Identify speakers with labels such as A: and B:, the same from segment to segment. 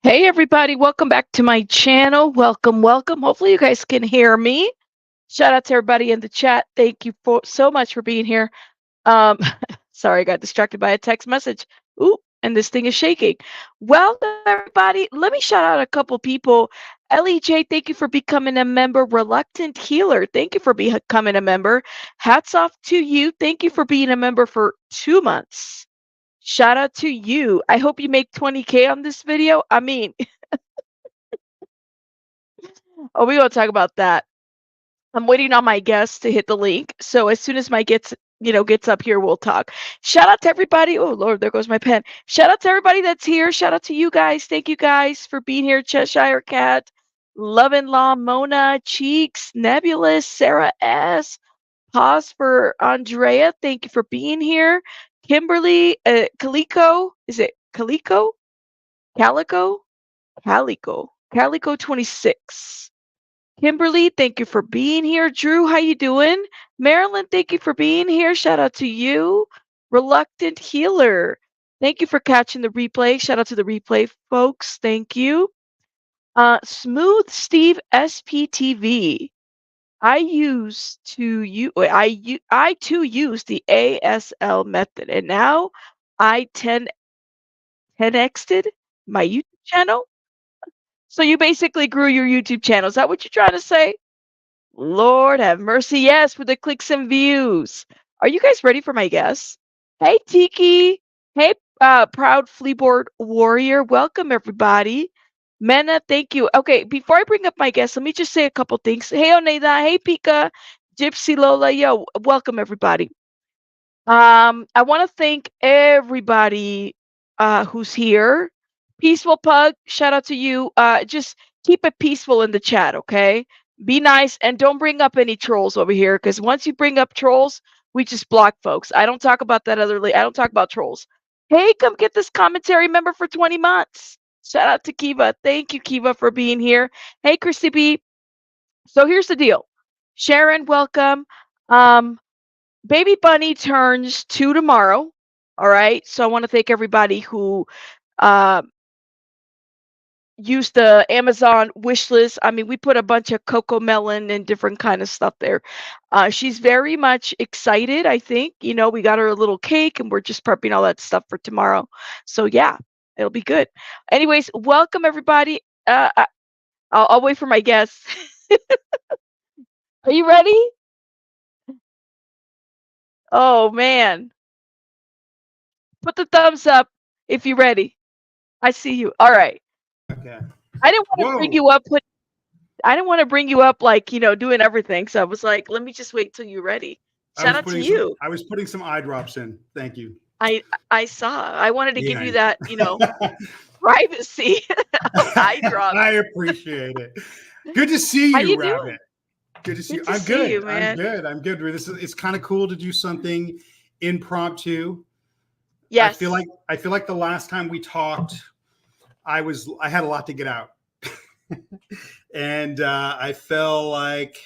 A: Hey everybody, welcome back to my channel. Welcome, welcome. Hopefully you guys can hear me. Shout out to everybody in the chat. Thank you so much for being here. Um, sorry, I got distracted by a text message. Ooh, and this thing is shaking. Welcome everybody. Let me shout out a couple people. LEJ, thank you for becoming a member. Reluctant Healer, thank you for becoming a member. Hats off to you. Thank you for being a member for 2 months. Shout out to you. I hope you make 20K on this video. I mean, oh, we're gonna talk about that. I'm waiting on my guests to hit the link. So as soon as my gets up here, we'll talk. Shout out to everybody. Oh Lord, there goes my pen. Shout out to everybody that's here. Shout out to you guys. Thank you guys for being here. Cheshire Cat, Love and Law, Mona, Cheeks, Nebulous, Sarah S. Pause for Andrea. Thank you for being here. Kimberly, Calico. Is it Calico? Calico? Calico. Calico 26. Kimberly, thank you for being here. Drew, how you doing? Marilyn, thank you for being here. Shout out to you. Reluctant Healer, thank you for catching the replay. Shout out to the replay folks. Thank you. Smooth Steve SPTV. I too use the ASL method, and now I 10x'd my YouTube channel. So you basically grew your YouTube channel. Is that what you're trying to say? Lord have mercy. Yes, for the clicks and views. Are you guys ready for my guests? Hey, Tiki. Hey, proud Fleaboard Warrior. Welcome, everybody. Mena, thank you. Okay, before I bring up my guests, let me just say a couple things. Hey, Oneida. Hey, Pika. Gypsy Lola. Yo, welcome, everybody. I want to thank everybody who's here. Peaceful Pug, shout out to you. Just keep it peaceful in the chat, okay? Be nice and don't bring up any trolls over here, because once you bring up trolls, we just block folks. I don't talk about that I don't talk about trolls. Hey, come get this commentary member for 20 months. Shout out to Kiva. Thank you, Kiva, for being here. Hey, Chrissy B. So here's the deal. Sharon, welcome. Baby Bunny turns 2 tomorrow. All right. So I want to thank everybody who uh, used the Amazon wish list. I mean, we put a bunch of cocoa melon and different kind of stuff there. She's very much excited, I think. You know, we got her a little cake and we're just prepping all that stuff for tomorrow. So yeah, it'll be good. Anyways, welcome everybody. I'll wait for my guests. Are you ready? Oh man. Put the thumbs up if you're ready. I see you. All right.
B: Okay.
A: I didn't want to
B: Whoa.
A: bring you up. I didn't want to bring you up like, doing everything. So I was like, let me just wait till you're ready. Shout out to you.
B: I was putting some eye drops in. Thank you.
A: I saw. I wanted to give
B: Yeah.
A: you that, privacy of eye drops.
B: I appreciate it. Good to see
A: How
B: you,
A: you
B: Rabbit.
A: doing?
B: Good to see you.
A: Good to
B: I'm
A: see
B: good.
A: you, man.
B: I'm good. It's kind of cool to do something impromptu.
A: Yes.
B: I feel like the last time we talked, I had a lot to get out. And I felt like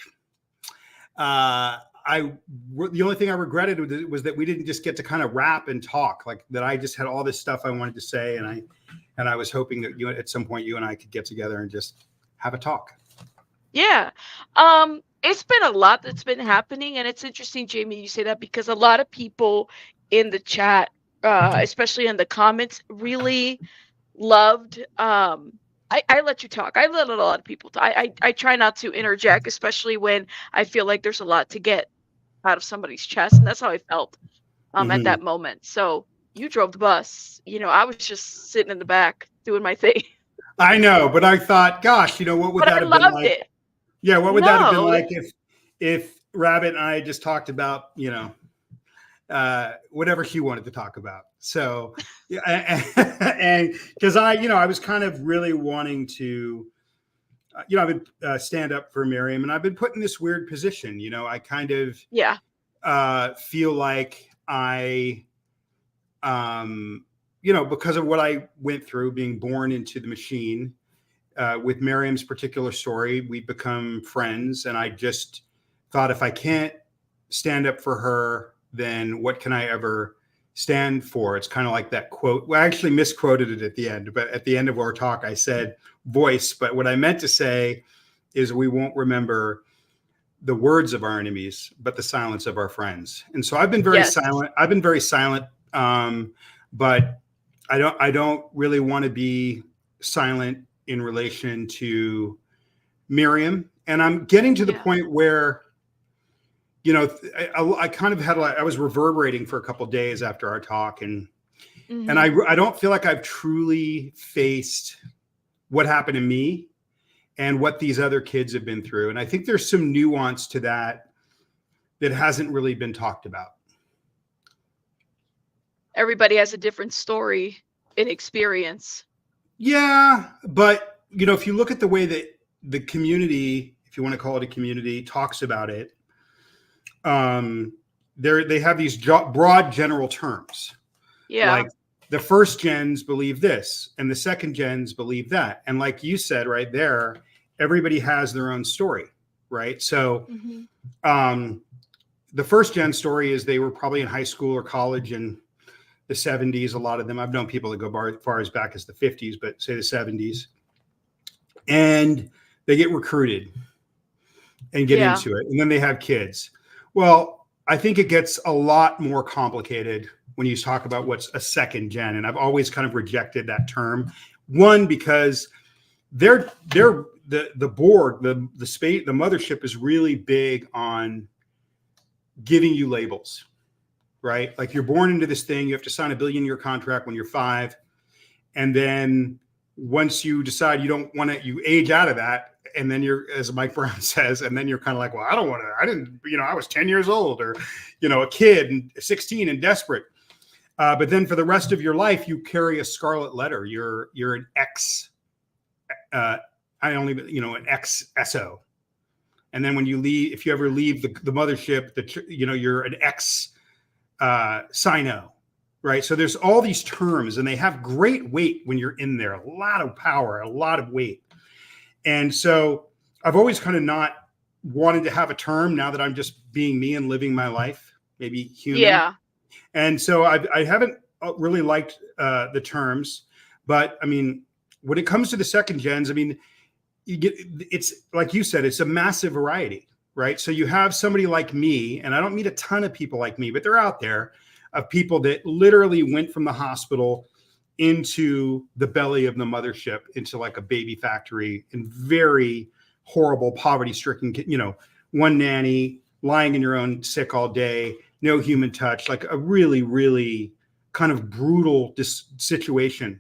B: the only thing I regretted was that we didn't just get to kind of rap and talk, like that. I just had all this stuff I wanted to say, and I was hoping that at some point you and I could get together and just have a talk.
A: Yeah. It's been a lot that's been happening, and it's interesting, Jamie, you say that, because a lot of people in the chat, especially in the comments, really loved I let you talk. I let a lot of people talk. I try not to interject, especially when I feel like there's a lot to get out of somebody's chest, and that's how I felt at that moment. So you drove the bus. I was just sitting in the back doing my thing.
B: I know, but I thought, gosh, what would
A: But
B: that
A: I
B: have been
A: loved
B: like?
A: it.
B: Yeah, what would that have been
A: No.
B: like if Rabbit and I just talked about, whatever he wanted to talk about. So, and because I was kind of really wanting to, I've been stand up for Miriam, and I've been put in this weird position. I kind of feel like because of what I went through, being born into the machine. With Miriam's particular story, we've become friends, and I just thought, if I can't stand up for her, then what can I ever stand for. It's kind of like that quote. Well, I actually misquoted it at the end, but at the end of our talk, I said voice. But what I meant to say is we won't remember the words of our enemies, but the silence of our friends. And so I've been very
A: Yes.
B: silent. I've been very silent, but I don't really want to be silent in relation to Miriam. And I'm getting to the point where, you know, I kind of had I was reverberating for a couple of days after our talk, and I don't feel like I've truly faced what happened to me and what these other kids have been through. And I think there's some nuance to that hasn't really been talked about.
A: Everybody has a different story and experience.
B: Yeah, but you know, if you look at the way that the community, if you want to call it a community, talks about it, they have these broad general terms.
A: Yeah.
B: Like the first gens believe this and the second gens believe that. And like you said right there, everybody has their own story, right? So the first gen story is they were probably in high school or college in the 70s. A lot of them, I've known people that go far as back as the 50s, but say the 70s. And they get recruited and get into it. And then they have kids. Well, I think it gets a lot more complicated when you talk about what's a second gen. And I've always kind of rejected that term. One, because the board, the space, the mothership is really big on giving you labels, right? Like you're born into this thing, you have to sign a $1 billion contract when you're 5. And then once you decide you don't want to, you age out of that. And then you're, as Mike Brown says, and then you're kind of like, well, I don't want to, I didn't, you know, I was 10 years old or, you know, a kid and 16 and desperate. But then for the rest of your life, you carry a scarlet letter. You're an X, an XSO. And then when you leave, if you ever leave the mothership, you know, you're an X Sino, right? So there's all these terms and they have great weight when you're in there, a lot of power, a lot of weight. And so I've always kind of not wanted to have a term now that I'm just being me and living my life, maybe human.
A: Yeah.
B: And so I haven't really liked the terms, but I mean, when it comes to the second gens, I mean, it's like you said, it's a massive variety, right? So you have somebody like me, and I don't meet a ton of people like me, but they're out there, of people that literally went from the hospital into the belly of the mothership, into like a baby factory in very horrible, poverty-stricken, you know, one nanny, lying in your own sick all day, no human touch, like a really, really kind of brutal situation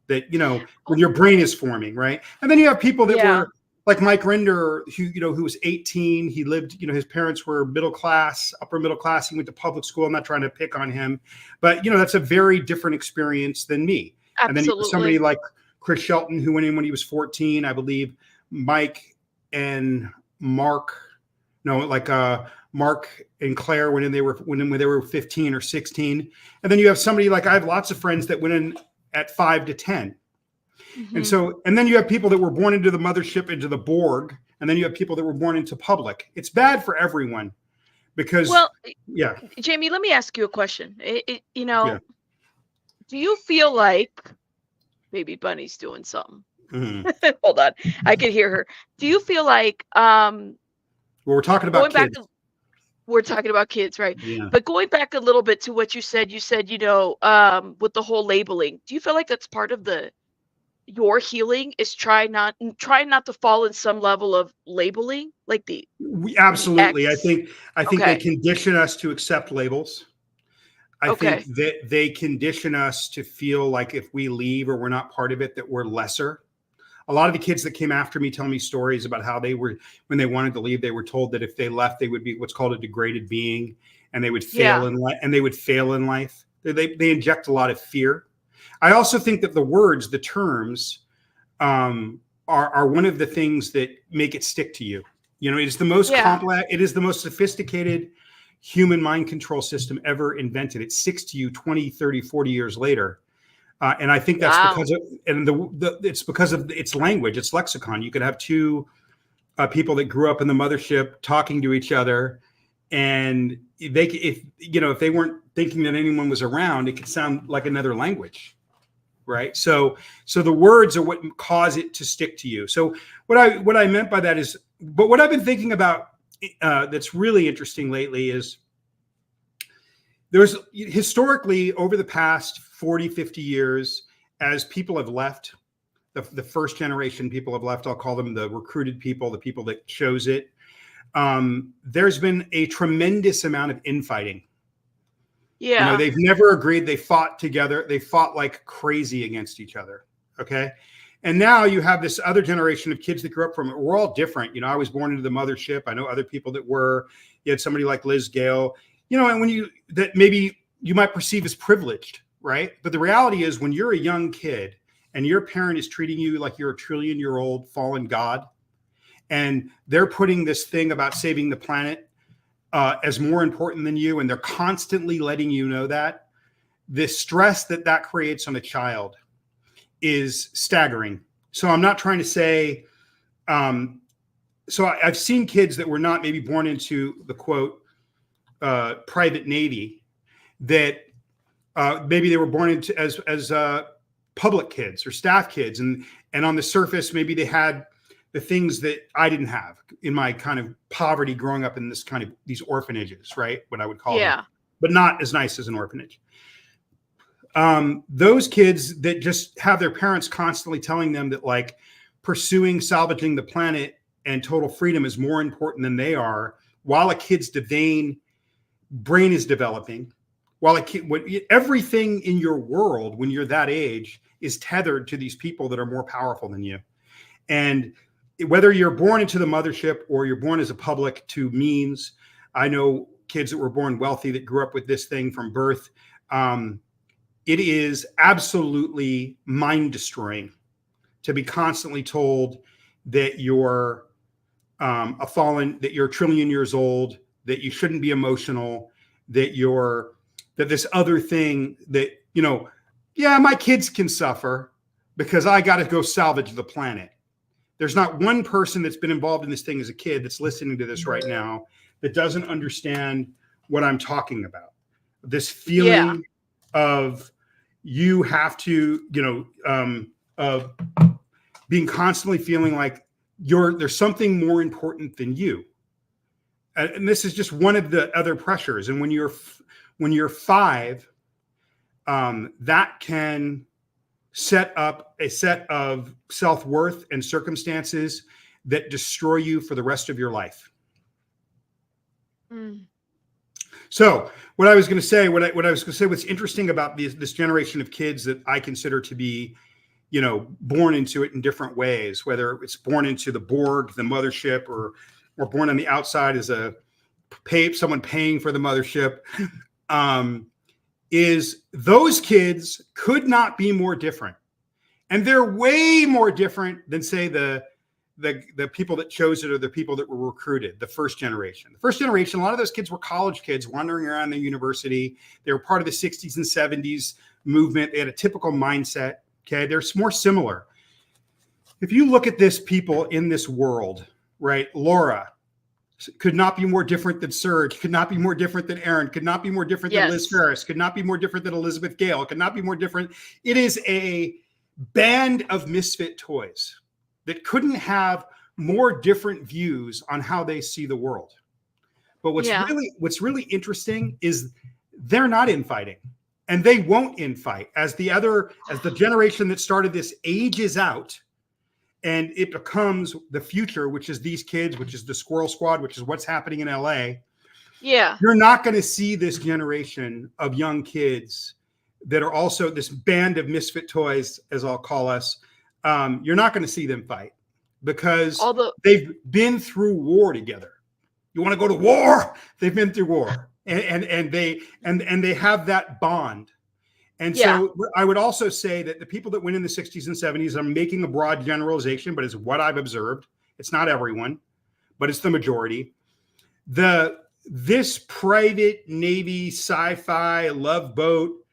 B: that, you know, when your brain is forming, right? And then you have people that were like Mike Rinder, who was 18. He lived, you know, his parents were middle class, upper middle class. He went to public school. I'm not trying to pick on him, but, you know, that's a very different experience than me.
A: Absolutely.
B: And then you have somebody like Chris Shelton, who went in when he was 14, I believe. Mike and Mark, Mark and Claire went in, when they were 15 or 16. And then you have somebody like, I have lots of friends that went in at 5 to 10. And so, and then you have people that were born into the mothership, into the Borg, and then you have people that were born into public. It's bad for everyone because,
A: Jamie, let me ask you a question. Do you feel like Baby Bunny's doing something? Hold on, I can hear her. Do you feel like
B: well, we're talking about kids.
A: We're talking about kids, right?
B: Yeah.
A: But going back a little bit to what you said, you know, with the whole labeling, do you feel like that's part of your healing is try not to fall in some level of labeling, like
B: absolutely.
A: I
B: think they condition us to accept labels. I think that they condition us to feel like if we leave or we're not part of it, that we're lesser. A lot of the kids that came after me tell me stories about how they were, when they wanted to leave, they were told that if they left, they would be what's called a degraded being, and they would fail in life. And they would fail in life. They inject a lot of fear. I also think that the terms are one of the things that make it stick to you. You know, it is the most complex, it is the most sophisticated human mind control system ever invented. It sticks to you 20, 30, 40 years later. And I think that's it's because of its language, its lexicon. You could have two people that grew up in the mothership talking to each other, and if they weren't thinking that anyone was around, it could sound like another language, right? So the words are what cause it to stick to you. So what I meant by that is, but what I've been thinking about that's really interesting lately is there's historically over the past 40, 50 years, as people have left, the first generation people have left, I'll call them the recruited people, the people that chose it. There's been a tremendous amount of infighting.
A: Yeah.
B: They've never agreed. They fought together. They fought like crazy against each other. Okay. And now you have this other generation of kids that grew up from it. We're all different. I was born into the mothership. I know other people that were. You had somebody like Liz Gale, and that maybe you might perceive as privileged, right? But the reality is when you're a young kid and your parent is treating you like you're a trillion-year-old fallen god, and they're putting this thing about saving the planet as more important than you, and they're constantly letting you know that, the stress that creates on a child is staggering. So I'm not trying to say, so I've seen kids that were not maybe born into the quote private Navy, that maybe they were born into as public kids or staff kids, and on the surface maybe they had the things that I didn't have in my kind of poverty growing up in this kind of these orphanages, right? What I would call them, but not as nice as an orphanage. Those kids that just have their parents constantly telling them that like pursuing salvaging the planet and total freedom is more important than they are, while a kid's brain is developing, while everything in your world when you're that age is tethered to these people that are more powerful than you. And whether you're born into the mothership or you're born as a public to means, I know kids that were born wealthy that grew up with this thing from birth. It is absolutely mind destroying to be constantly told that you're that you're a trillion years old, that you shouldn't be emotional, that this other thing that, yeah, my kids can suffer because I got to go salvage the planet. There's not one person that's been involved in this thing as a kid that's listening to this right now that doesn't understand what I'm talking about. This feeling of you have to, of being constantly feeling like there's something more important than you. And this is just one of the other pressures. And when you're 5, that can set up a set of self-worth and circumstances that destroy you for the rest of your life. So what I was going to say, what's interesting about this generation of kids that I consider to be, born into it in different ways, whether it's born into the Borg, the mothership, or born on the outside as someone paying for the mothership, is those kids could not be more different. And they're way more different than, say, the people that chose it or the people that were recruited, the first generation. The first generation, a lot of those kids were college kids wandering around the university. They were part of the 60s and 70s movement. They had a typical mindset. Okay, they're more similar. If you look at this people in this world, right? Laura could not be more different than Serge, could not be more different than Aaron, could not be more different than Liz Ferris, could not be more different than Elizabeth Gale, could not be more different. It is a band of misfit toys that couldn't have more different views on how they see the world. But what's really interesting is they're not infighting, and they won't infight as the generation that started this ages out. And it becomes the future, which is these kids, which is the Squirrel Squad, which is what's happening in LA.
A: Yeah.
B: You're not going to see this generation of young kids that are also this band of misfit toys, as I'll call us. You're not going to see them fight because they've been through war together. You want to go to war? They've been through war, and they have that bond. And so I would also say that the people that went in the 60s and 70s, I'm making a broad generalization, but it's what I've observed. It's not everyone, but it's the majority. This private Navy sci-fi love boat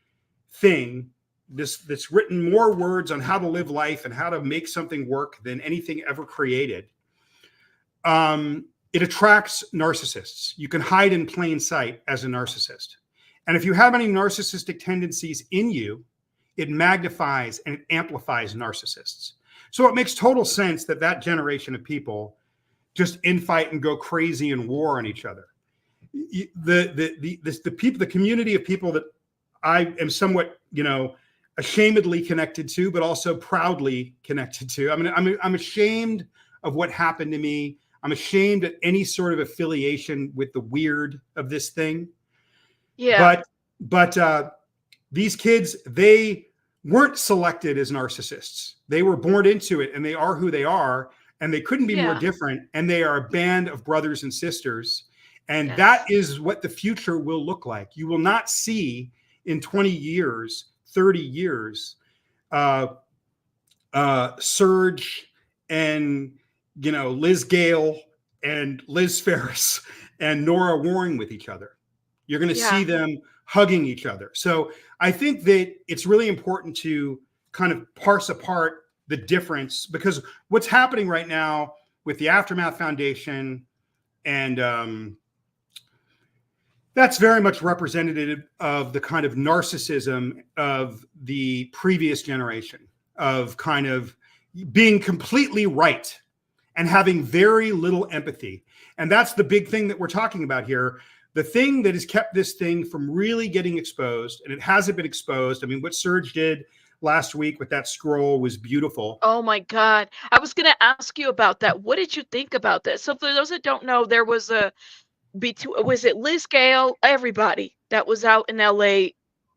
B: thing, that's written more words on how to live life and how to make something work than anything ever created. it attracts narcissists. You can hide in plain sight as a narcissist. And if you have any narcissistic tendencies in you, it magnifies and it amplifies narcissists. So it makes total sense that that generation of people just infight and go crazy and war on each other. The people, the community of people that I am somewhat, ashamedly connected to, but also proudly connected to. I mean, I'm ashamed of what happened to me. I'm ashamed at any sort of affiliation with the weird of this thing.
A: Yeah.
B: But these kids, they weren't selected as narcissists. They were born into it, and they are who they are, and they couldn't be more
A: Yeah.
B: different. And they are a band of brothers and sisters. And
A: Yes.
B: that is what the future will look like. You will not see in 20 years, 30 years, Serge and, Liz Gale and Liz Ferris and Nora warring with each other. You're going to see them hugging each other. So I think that it's really important to kind of parse apart the difference, because what's happening right now with the Aftermath Foundation, and that's very much representative of the kind of narcissism of the previous generation, of kind of being completely right and having very little empathy. And that's the big thing that we're talking about here. The thing that has kept this thing from really getting exposed, and it hasn't been exposed. I mean, what Serge did last week with that scroll was beautiful.
A: Oh my God. I was going to ask you about that. What did you think about this? So for those that don't know, there was was it Liz Gale? Everybody that was out in LA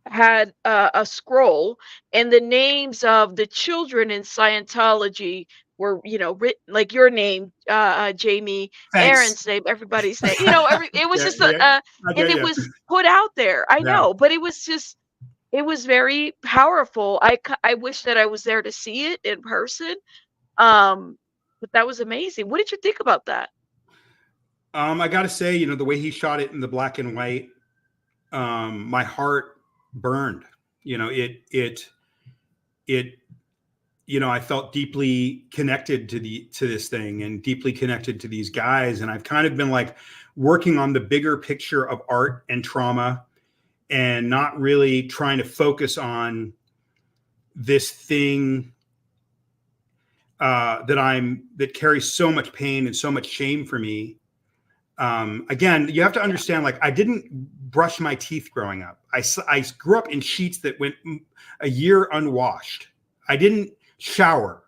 A: had a scroll, and the names of the children in Scientology were, written, like your name, Jamie,
B: Thanks.
A: Aaron's name, everybody's name, it was just and it was put out there. I know, but it was very powerful. I wish that I was there to see it in person. But that was amazing. What did you think about that?
B: I got to say, the way he shot it in the black and white, my heart burned. I felt deeply connected to this thing, and deeply connected to these guys. And I've kind of been like working on the bigger picture of art and trauma, and not really trying to focus on this thing that carries so much pain and so much shame for me. Again, you have to understand, like, I didn't brush my teeth growing up. I grew up in sheets that went a year unwashed. I didn't shower.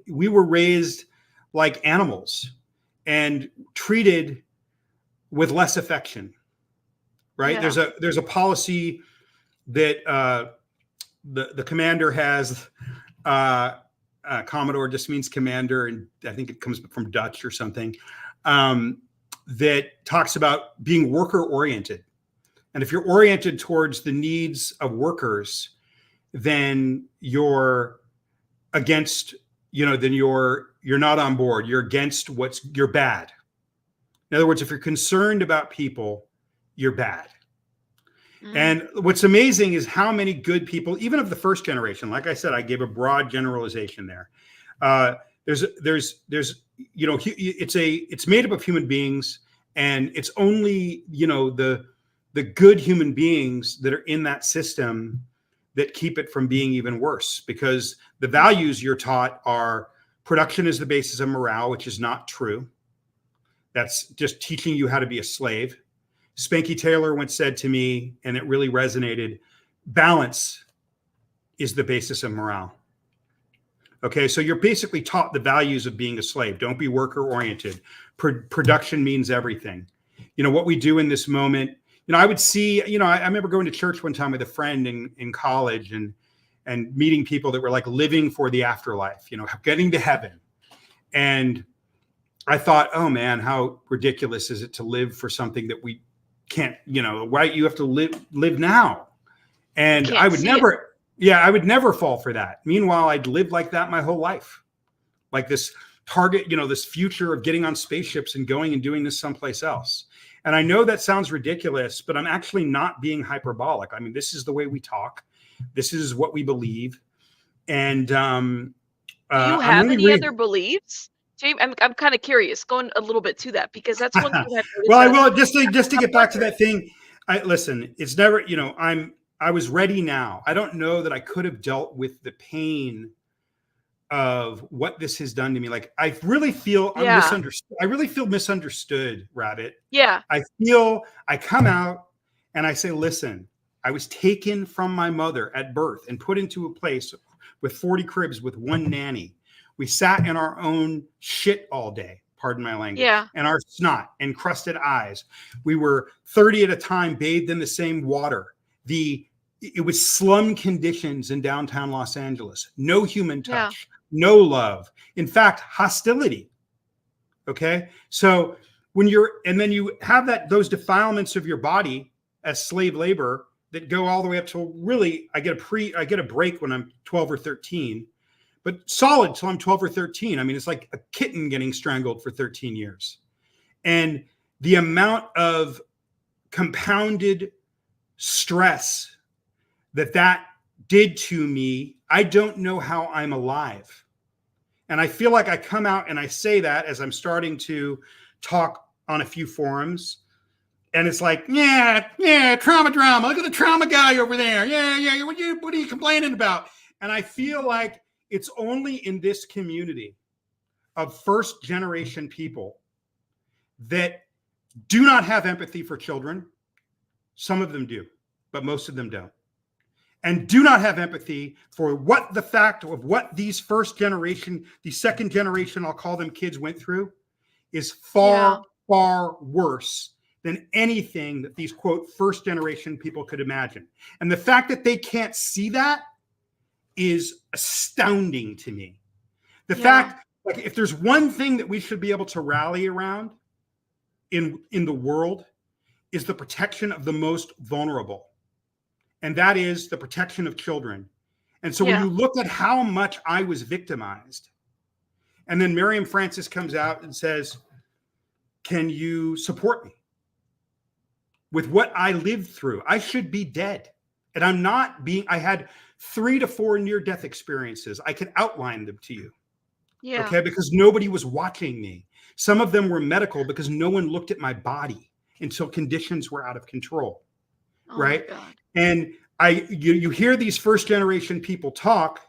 B: We were raised like animals and treated with less affection, right?
A: Yeah.
B: There's a policy that the commander has. Commodore just means commander, and I think it comes from Dutch or something. That talks about being worker oriented. And if you're oriented towards the needs of workers, then you're against, then you're not on board. You're against you're bad. In other words, if you're concerned about people, you're bad. Mm-hmm. And what's amazing is how many good people, even of the first generation, like I said, I gave a broad generalization there. There's it's made up of human beings, and it's only, the good human beings that are in that system that keep it from being even worse, because the values you're taught are production is the basis of morale, which is not true. That's just teaching you how to be a slave. Spanky Taylor once said to me, and it really resonated, balance is the basis of morale. Okay, so you're basically taught the values of being a slave. Don't be worker oriented. Production means everything. What we do in this moment, I would see, I remember going to church one time with a friend in college, and meeting people that were like living for the afterlife, getting to heaven. And I thought, oh man, how ridiculous is it to live for something that we can't, why you have to live now? And I would never. Yeah, I would never fall for that. Meanwhile, I'd lived like that my whole life. Like this target, this future of getting on spaceships and going and doing this someplace else. And I know that sounds ridiculous, but I'm actually not being hyperbolic. I mean, this is the way we talk. This is what we believe. And
A: do you have any other beliefs? See, I'm kind of curious, going a little bit to that because that's one thing I've
B: Well,
A: noticed
B: I
A: that
B: will just to
A: I'm
B: get back to
A: wondering.
B: that thing. I listen. It's never, I was ready now. I don't know that I could have dealt with the pain of what this has done to me. Like I really feel I'm
A: Yeah,
B: misunderstood. I really feel misunderstood, Rabbit.
A: yeah,
B: I feel I come out and I say, listen, I was taken from my mother at birth and put into a place with 40 cribs with one nanny. We sat in our own shit all day, pardon my language,
A: yeah,
B: and our snot and crusted eyes. We were 30 at a time bathed in the same water. It was slum conditions in downtown Los Angeles. No human
A: yeah,
B: touch, no love. In fact, hostility. Okay. So and then you have those defilements of your body as slave labor that go all the way up to really, I get a break when I'm 12 or 13, but solid till I'm 12 or 13. I mean, it's like a kitten getting strangled for 13 years. And the amount of compounded stress that did to me, I don't know how I'm alive. And I feel like I come out and I say that as I'm starting to talk on a few forums. And it's like, yeah, trauma drama. Look at the trauma guy over there. Yeah. What are you complaining about? And I feel like it's only in this community of first generation people that do not have empathy for children. Some of them do, but most of them don't. And do not have empathy for what the fact of what these first generation, the second generation, I'll call them kids, went through is
A: yeah,
B: far, far worse than anything that these quote first generation people could imagine. And the fact that they can't see that is astounding to me. The
A: yeah,
B: fact, like, if there's one thing that we should be able to rally around in the world, is the protection of the most vulnerable. And that is the protection of children. And so when
A: yeah,
B: you look at how much I was victimized, and then Miriam Francis comes out and says, can you support me with what I lived through? I should be dead. And I had 3 to 4 near death experiences. I could outline them to you.
A: yeah.
B: Okay. Because nobody was watching me. Some of them were medical because no one looked at my body until conditions were out of control.
A: Oh my
B: Right.
A: God.
B: And you hear these first generation people talk,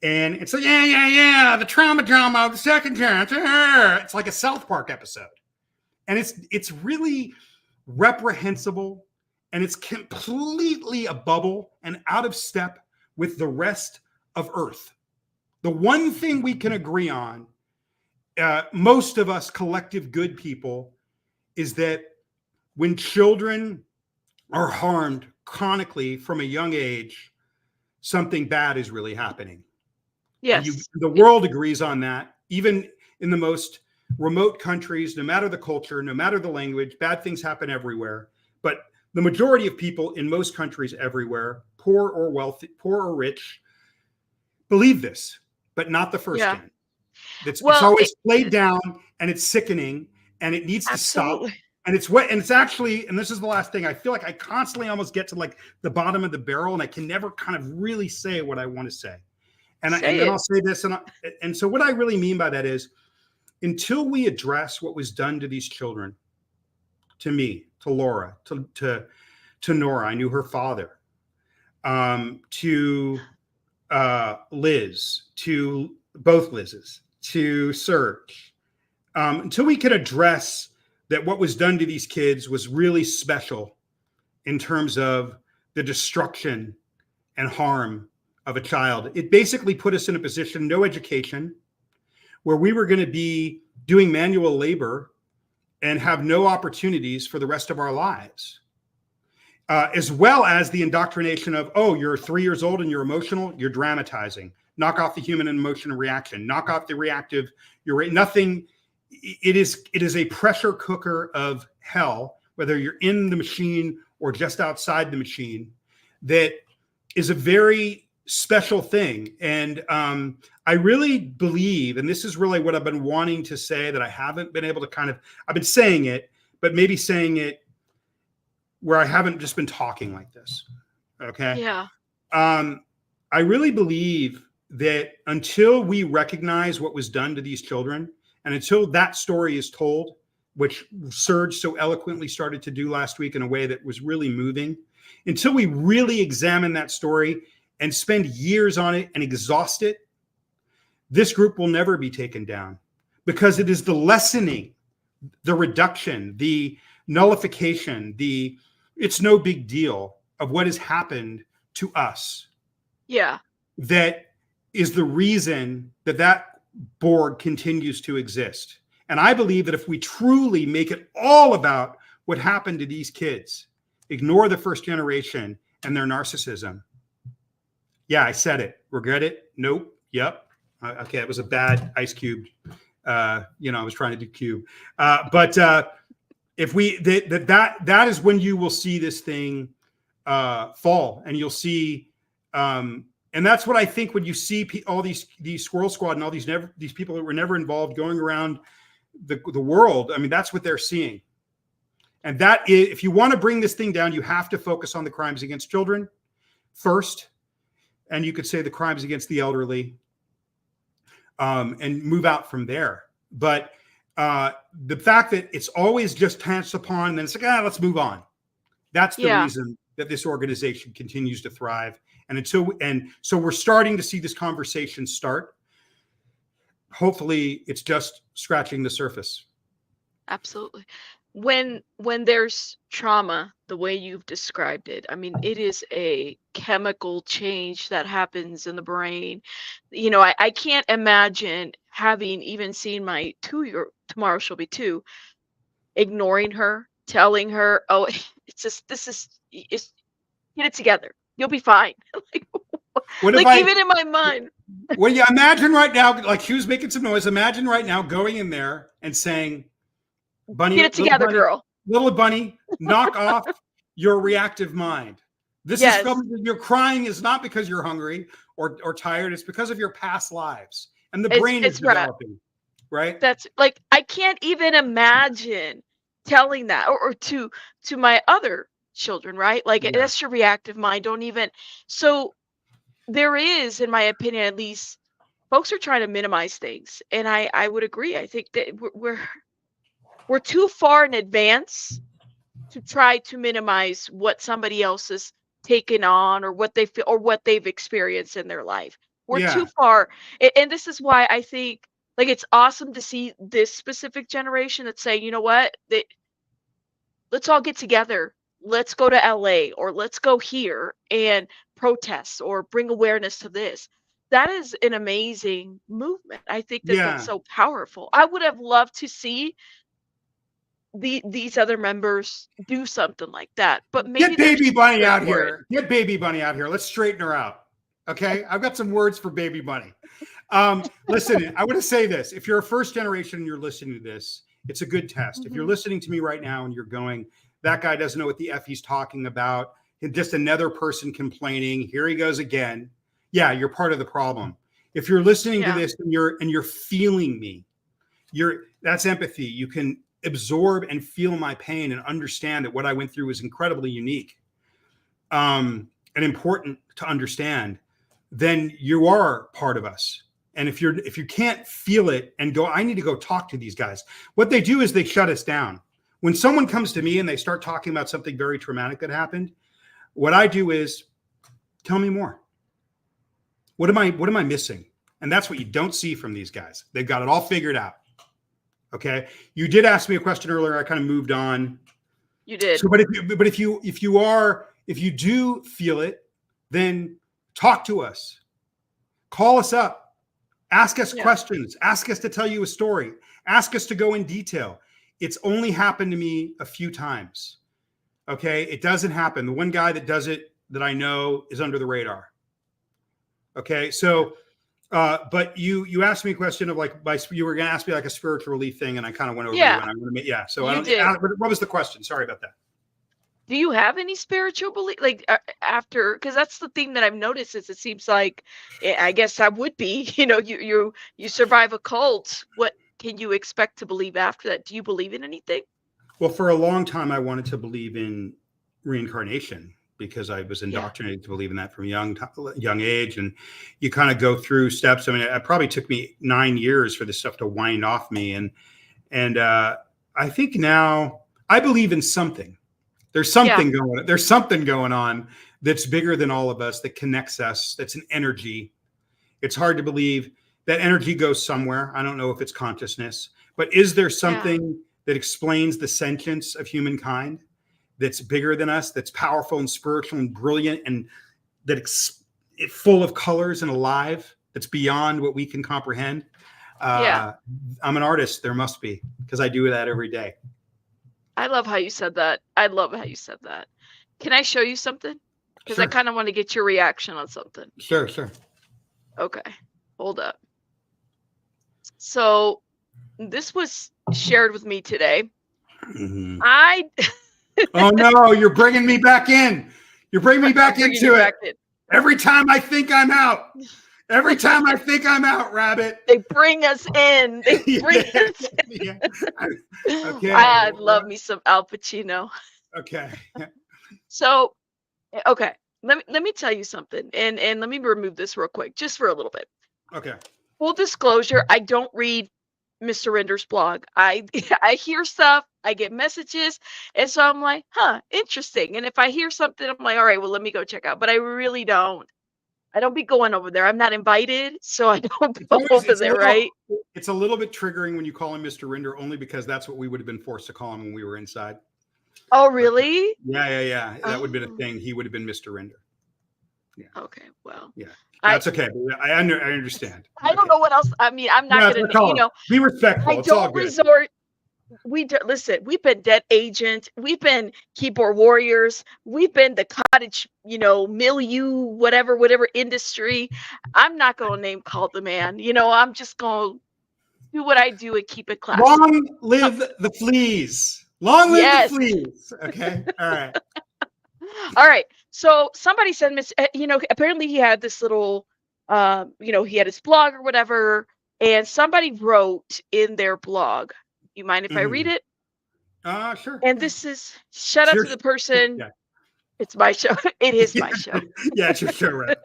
B: and it's like, yeah, the trauma drama of the second generation. It's like a South Park episode. And it's really reprehensible, and it's completely a bubble and out of step with the rest of Earth. The one thing we can agree on, most of us collective good people, is that when children are harmed chronically from a young age, something bad is really happening. And
A: Yes.
B: the world agrees on that. Even in the most remote countries, no matter the culture, no matter the language, bad things happen everywhere. But the majority of people in most countries everywhere, poor or wealthy, poor or rich, believe this, but not the first
A: Yeah.
B: gen. It's
A: Well,
B: always played down, and it's sickening, and it needs to stop.
A: absolutely.
B: And it's what, and it's actually, and this is the last thing. I feel like I constantly almost get to like the bottom of the barrel, and I can never kind of really say what I want to say. And
A: Say
B: then
A: it.
B: I'll say this, and so what I really mean by that is, until we address what was done to these children, to me, to Laura, to Nora, I knew her father, to Liz, to both Liz's, to Serge, until we could address that what was done to these kids was really special in terms of the destruction and harm of a child. It basically put us in a position, no education, where we were going to be doing manual labor and have no opportunities for the rest of our lives. As well as the indoctrination of, oh, you're 3 years old and you're emotional, you're dramatizing. Knock off the human emotion and reaction. Knock off the reactive. You're nothing. It is a pressure cooker of hell, whether you're in the machine or just outside the machine, that is a very special thing. And I really believe, and this is really what I've been wanting to say that I haven't been able to I've been saying it, but maybe saying it where I haven't just been talking like this. Okay.
A: Yeah.
B: I really believe that until we recognize what was done to these children, and until that story is told, which Serge so eloquently started to do last week in a way that was really moving, until we really examine that story and spend years on it and exhaust it, this group will never be taken down, because it is the lessening, the reduction, the nullification, the it's no big deal of what has happened to us.
A: Yeah.
B: That is the reason that that board continues to exist. And I believe that if we truly make it all about what happened to these kids, ignore the first generation and their narcissism. Yeah, I said it. Regret it? Nope. Yep. Okay, it was a bad Ice Cube. I was trying to do Cube. But if we that is when you will see this thing fall, and you'll see. And that's what I think when you see all these Squirrel Squad and all these people that were never involved going around the world. I mean, that's what they're seeing. And that is, if you want to bring this thing down, you have to focus on the crimes against children first. And you could say the crimes against the elderly, and move out from there. But the fact that it's always just touched upon and then it's like, let's move on. That's the reason that this organization continues to thrive. And so we're starting to see this conversation start. Hopefully it's just scratching the surface.
A: Absolutely. When there's trauma, the way you've described it, I mean, it is a chemical change that happens in the brain. I can't imagine having even seen my 2-year, tomorrow she'll be 2, ignoring her, telling her, oh, it's just, it's, get it together. You'll be fine. Even in my mind.
B: Well, yeah, imagine right now, like she was making some noise. Imagine right now going in there and saying, Bunny,
A: get it together, girl.
B: Little Bunny, knock off your reactive mind. This is your crying is not because you're hungry or tired. It's because of your past lives. And the brain is developing, right?
A: That's like, I can't even imagine telling that or to my other children, right? Like, that's your reactive mind. Don't even. So there is, in my opinion, at least, folks are trying to minimize things. And I would agree. I think that we're too far in advance to try to minimize what somebody else has taken on or what they feel or what they've experienced in their life. We're too far. And this is why I think, like, it's awesome to see this specific generation that's saying, you know what, let's all get together. Let's go to LA or let's go here and protest or bring awareness to this. That is an amazing movement. I think that's so powerful. I would have loved to see these other members do something like that, but maybe
B: get Baby Bunny out here. Get Baby Bunny out here. Let's straighten her out. Okay, I've got some words for Baby Bunny. Listen, I want to say this: if you're a first generation and you're listening to this, it's a good test. Mm-hmm. If you're listening to me right now and you're going, that guy doesn't know what the F he's talking about, just another person complaining. Here he goes again. Yeah, you're part of the problem. If you're listening to this and you're feeling me, that's empathy. You can absorb and feel my pain and understand that what I went through is incredibly unique and important to understand. Then you are part of us. And if you can't feel it and go, I need to go talk to these guys. What they do is they shut us down. When someone comes to me and they start talking about something very traumatic that happened, what I do is tell me more. What am I missing? And that's what you don't see from these guys. They've got it all figured out. Okay. You did ask me a question earlier. I kind of moved on.
A: You did.
B: So, if you do feel it, then talk to us. Call us up. Ask us questions. Ask us to tell you a story. Ask us to go in detail. It's only happened to me a few times. Okay. It doesn't happen. The one guy that does it that I know is under the radar. Okay. So, but you asked me a question of you were going to ask me like a spiritual relief thing, and I kind of went over. So what was the question? Sorry about that.
A: Do you have any spiritual belief, after? Because that's the thing that I've noticed is it seems like, I guess I would be. You survive a cult. What can you expect to believe after that? Do you believe in anything?
B: Well, for a long time, I wanted to believe in reincarnation, because I was
A: Yeah.
B: indoctrinated to believe in that from young age. And you kind of go through steps. I mean, it probably took me 9 years for this stuff to wind off me. And I think now I believe in something. There's something going. There's something going on that's bigger than all of us, that connects us. That's an energy. It's hard to believe that energy goes somewhere. I don't know if it's consciousness, but is there something that explains the sentience of humankind that's bigger than us, that's powerful and spiritual and brilliant, and that's full of colors and alive, that's beyond what we can comprehend? I'm an artist. There must be, because I do that every day.
A: I love how you said that. I love how you said that. Can I show you something? Because I kind of want to get your reaction on something.
B: Sure.
A: Okay, hold up. So this was shared with me today.
B: Mm-hmm. Oh no, you're bringing me back in. You're bringing me back into it. Every time I think I'm out. Every time I think I'm out, Rabbit.
A: They bring us in. They bring us in. Okay. I love me some Al Pacino.
B: Okay.
A: So, okay. Let me tell you something, and let me remove this real quick, just for a little bit.
B: Okay.
A: Full disclosure, I don't read Mr. Render's blog. I hear stuff, I get messages, and so I'm like, huh, interesting. And if I hear something, I'm like, all right, well, let me go check out. But I really don't. I don't be going over there. I'm not invited, so I don't go over there, right?
B: It's a little bit triggering when you call him Mr. Render, only because that's what we would have been forced to call him when we were inside.
A: Oh, really?
B: Yeah. That would have been a thing. He would have been Mr. Render. Yeah.
A: Okay, well.
B: Yeah. That's okay. I understand.
A: I don't know what else. I mean, I'm not going to,
B: be respectful.
A: I don't resort. Listen, we've been Dead Agent, we've been Keyboard Warriors, we've been the cottage, milieu, whatever industry. I'm not going to name call the man. I'm just going to do what I do and keep it classy.
B: Long live the fleas. Long live the fleas. Okay. All right.
A: All right. So somebody said, apparently he had this little, he had his blog or whatever, and somebody wrote in their blog. You mind if I read it?
B: Sure.
A: And this is shout out to the person. Yeah. It's my show. It is my show.
B: Yeah, it's your show, right?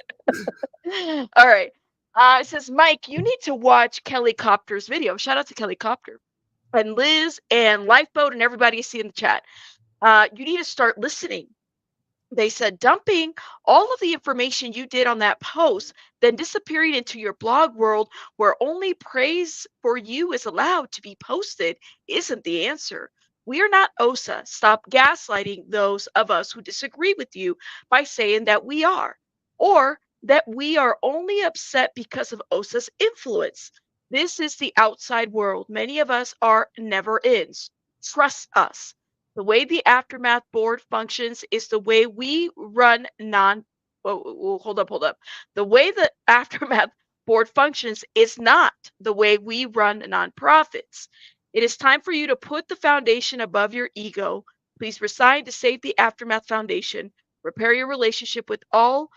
A: All right. It says, Mike, you need to watch Kelly Copter's video. Shout out to Kelly Copter and Liz and Lifeboat and everybody you see in the chat. You need to start listening. They said dumping all of the information you did on that post, then disappearing into your blog world where only praise for you is allowed to be posted isn't the answer. We are not OSA. Stop gaslighting those of us who disagree with you by saying that we are, or that we are only upset because of OSA's influence. This is the outside world. Many of us are never ins. Trust us. The way the Aftermath board functions is the way we run hold up. The way the Aftermath board functions is not the way we run nonprofits. It is time for you to put the foundation above your ego. Please resign to save the Aftermath Foundation. Repair your relationship with all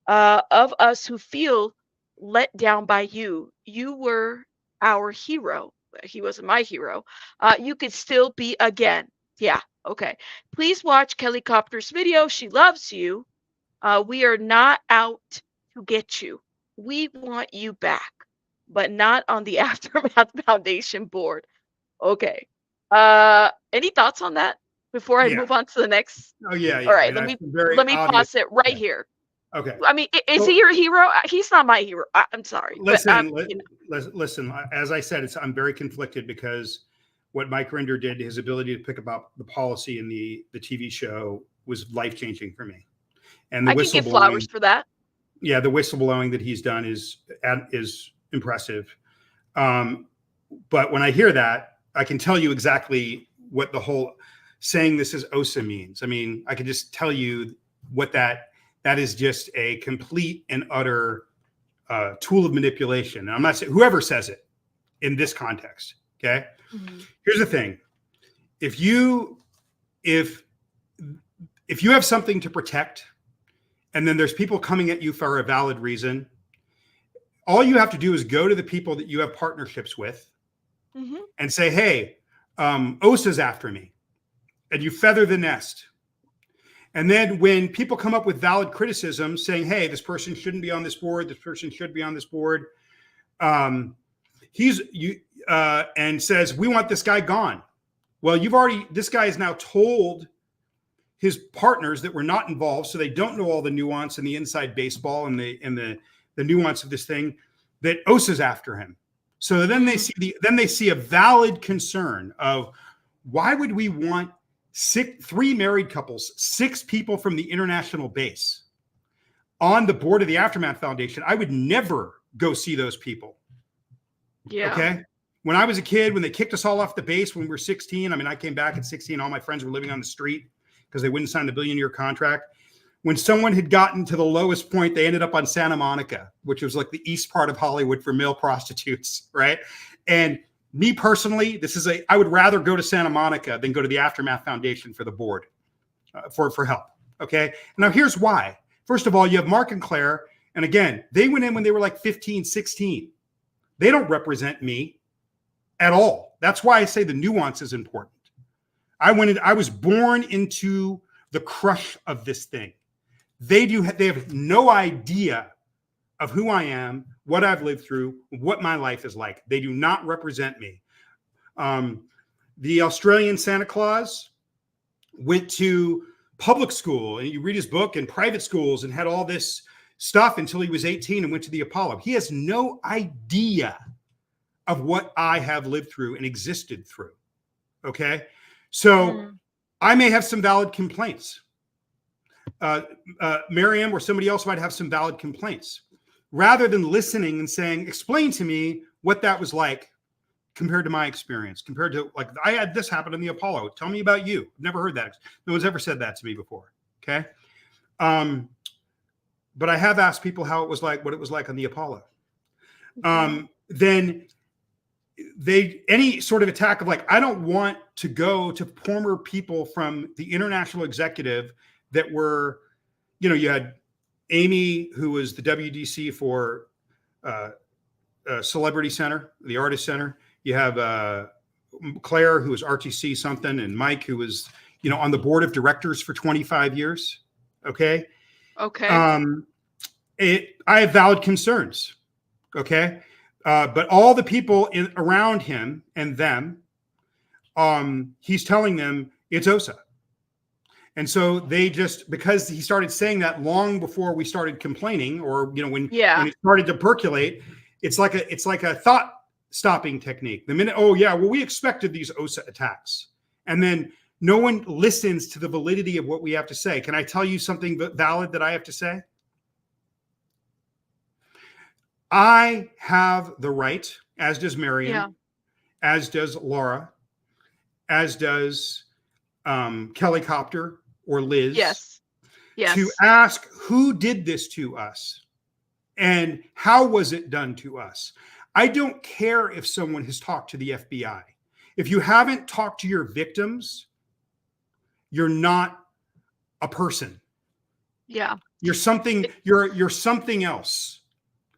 A: of us who feel let down by you. You were our hero. He wasn't my hero. You could still be again. Yeah, okay. Please watch Kelly Copter's video. She loves you. We are not out to get you. We want you back, but not on the Aftermath Foundation board. Okay. Any thoughts on that before I move on to the next?
B: Oh, yeah.
A: All right, let me pause it right here.
B: Okay.
A: I mean, is he your hero? He's not my hero. I'm sorry.
B: Listen, listen. As I said, I'm very conflicted because what Mike Render did, his ability to pick up the policy in the TV show was life-changing for me. And the
A: I can give flowers for that.
B: Yeah, the whistleblowing that he's done is impressive. But when I hear that, I can tell you exactly what the whole saying this is OSA means. I mean, I can just tell you what that is just a complete and utter tool of manipulation. And I'm not saying whoever says it in this context. Okay. Mm-hmm. Here's the thing. If you have something to protect and then there's people coming at you for a valid reason, all you have to do is go to the people that you have partnerships with and say, hey, OSA's after me. And you feather the nest. And then when people come up with valid criticism saying, hey, this person shouldn't be on this board, this person should be on this board, and says, we want this guy gone. Well, this guy has now told his partners that we're not involved, so they don't know all the nuance and the inside baseball and the nuance of this thing, that OSA's after him. So then they see a valid concern of, why would we want 3 married couples, 6 people from the international base on the board of the Aftermath Foundation? I would never go see those people.
A: Yeah.
B: Okay. When I was a kid, when they kicked us all off the base when we were 16, I mean, I came back at 16, all my friends were living on the street because they wouldn't sign the billion-year contract. When someone had gotten to the lowest point, they ended up on Santa Monica, which was like the east part of Hollywood for male prostitutes, right? And me personally, I would rather go to Santa Monica than go to the Aftermath Foundation for the board, for help, okay? Now, here's why. First of all, you have Mark and Claire, and again, they went in when they were like 15, 16. They don't represent me at all. That's why I say the nuance is important. I was born into the crush of this thing. They have no idea of who I am, what I've lived through, what my life is like. They do not represent me. The Australian Santa Claus went to public school, and you read his book, and private schools, and had all this stuff until he was 18 and went to the Apollo. He has no idea of what I have lived through and existed through. Okay. So I may have some valid complaints. Miriam or somebody else might have some valid complaints. Rather than listening and saying, explain to me what that was like compared to my experience, compared to, like, I had this happen in the Apollo. Tell me about you. Never heard that. No one's ever said that to me before. Okay. But I have asked people how it was like, what it was like on the Apollo. Then any sort of attack of, like, I don't want to go to former people from the international executive that were, you had Amy, who was the WDC for Celebrity Center, the Artist Center. You have Claire, who was RTC something, and Mike, who was, on the board of directors for 25 years. Okay.
A: Okay.
B: I have valid concerns. Okay. But all the people around him and them, he's telling them it's OSA. And so they just, because he started saying that long before we started complaining, or, when it started to percolate, it's like a thought stopping technique. The minute, oh yeah, well, we expected these OSA attacks. And then no one listens to the validity of what we have to say. Can I tell you something valid that I have to say? I have the right, as does Miriam, as does Laura, as does Kelly Copter or Liz,
A: yes,
B: to ask who did this to us and how was it done to us. I don't care if someone has talked to the FBI. If you haven't talked to your victims, you're not a person.
A: Yeah.
B: You're something, you're something else.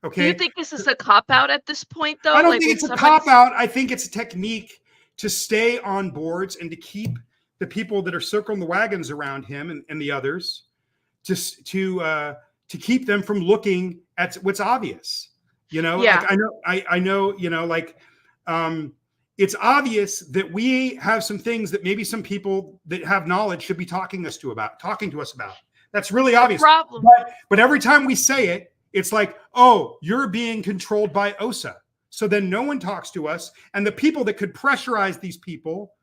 B: Okay.
A: Do you think this is a cop-out at this point, though?
B: I don't think it's a cop-out. I think it's a technique to stay on boards and to keep the people that are circling the wagons around him and the others, just to keep them from looking at what's obvious. Like I know, it's obvious that we have some things that maybe some people that have knowledge should be talking to us about. That's really obvious.
A: Problem.
B: But every time we say it, it's like, oh, you're being controlled by OSA. So then no one talks to us. And the people that could pressurize these people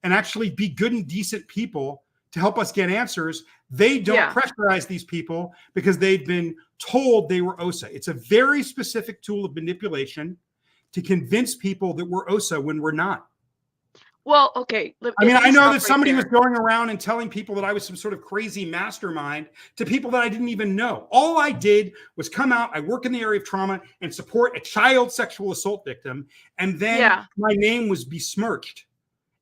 B: and actually be good and decent people to help us get answers, they don't pressurize these people because they've been told they were OSA. It's a very specific tool of manipulation to convince people that we're OSA when we're not.
A: Well, okay.
B: I know that somebody was going around and telling people that I was some sort of crazy mastermind to people that I didn't even know. All I did was come out, I work in the area of trauma and support a child sexual assault victim. And then my name was besmirched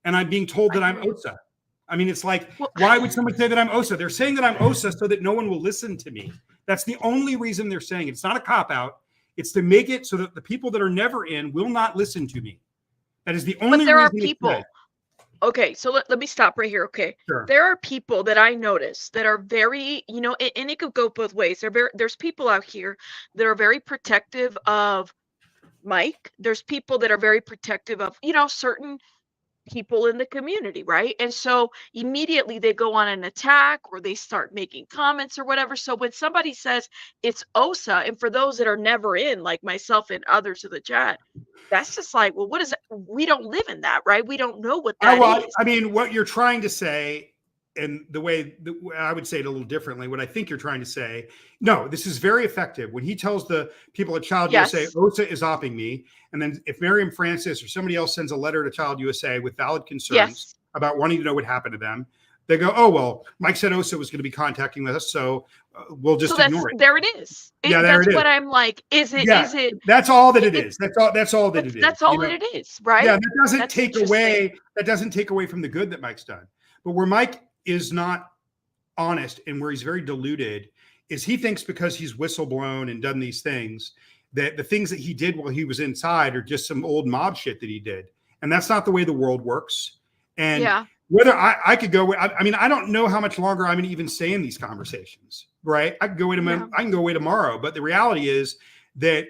B: and I'm being told that I'm OSA. It's like, why would someone say that I'm OSA? They're saying that I'm OSA so that no one will listen to me. That's the only reason they're saying it. It's not a cop-out. It's to make it so that the people that are never in will not listen to me. That is the only reason.
A: But there are people. Okay, so let me stop right here. Okay.
B: Sure.
A: There are people that I notice that are very, and it could go both ways. There's people out here that are very protective of Mike. There's people that are very protective of, certain people in the community, right? And so immediately they go on an attack or they start making comments or whatever. So when somebody says it's OSA, and for those that are never in, like myself and others in the chat, that's just like, well, what is it? We don't live in that, right? We don't know what that
B: Well,
A: is.
B: I mean, what you're trying to say, and the way I would say it a little differently, what I think you're trying to say, no, this is very effective. When he tells the people at Child USA,
A: Yes.
B: OSA is opping me, and then if Miriam Francis or somebody else sends a letter to Child USA with valid concerns
A: Yes.
B: about wanting to know what happened to them, they go, oh, well, Mike said OSA was going to be contacting us, so we'll
A: So
B: just ignore it.
A: there it is.
B: Yeah, there
A: That's
B: it is.
A: what I'm like.
B: Yeah,
A: is it,
B: that's all that it
A: it,
B: is. That's all that it is.
A: that's all that it is, right?
B: Yeah, that doesn't
A: That's
B: take
A: interesting.
B: away from the good that Mike's done. But where Mike is not honest and where he's very deluded is he thinks because he's whistleblown and done these things that the things that he did while he was inside are just some old mob shit that he did. And that's not the way the world works. And
A: Yeah.
B: whether I could go, I mean, I don't know how much longer I'm going to even stay in these conversations, right? I can go away I can go away tomorrow. But the reality is that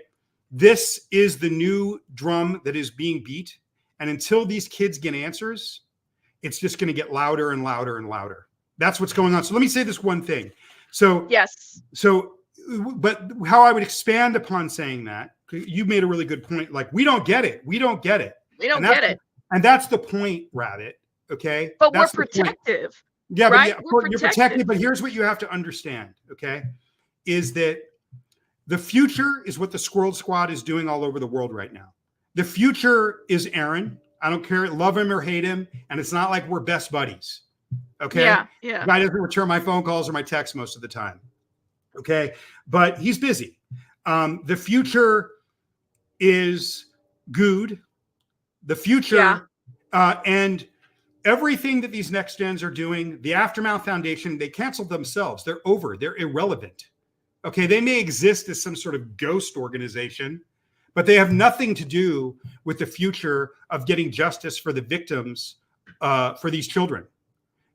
B: this is the new drum that is being beat. And until these kids get answers, it's just going to get louder and louder and louder. That's what's going on. So let me say this one thing.
A: Yes.
B: But how I would expand upon saying that, you made a really good point. Like, we don't get it. We don't get it.
A: We don't get it.
B: And that's the point, Rabbit. Okay.
A: But
B: That's
A: we're protective.
B: yeah,
A: right?
B: But
A: We're
B: you're protected. But here's what you have to understand, okay, is that the future is what the Squirrel Squad is doing all over the world right now. The future is Aaron. I don't care, love him or hate him, and it's not like we're best buddies, okay?
A: Yeah.
B: The guy doesn't return my phone calls or my texts most of the time, okay? But he's busy. The future is good. The future, and everything that these next gens are doing, the Aftermath Foundation, they canceled themselves. They're over. They're irrelevant. Okay, they may exist as some sort of ghost organization, but they have nothing to do with the future of getting justice for the victims for these children.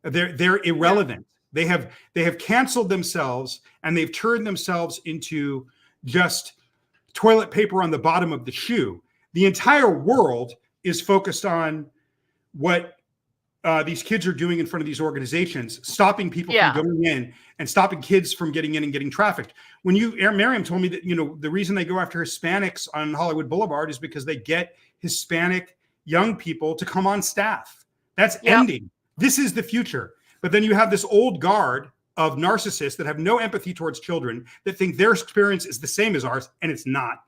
B: They're irrelevant. They have canceled themselves, and they've turned themselves into just toilet paper on the bottom of the shoe. The entire world is focused on what these kids are doing in front of these organizations, stopping people from going in and stopping kids from getting in and getting trafficked. When Miriam told me that, the reason they go after Hispanics on Hollywood Boulevard is because they get Hispanic young people to come on staff. That's ending. This is the future. But then you have this old guard of narcissists that have no empathy towards children, that think their experience is the same as ours, and it's not.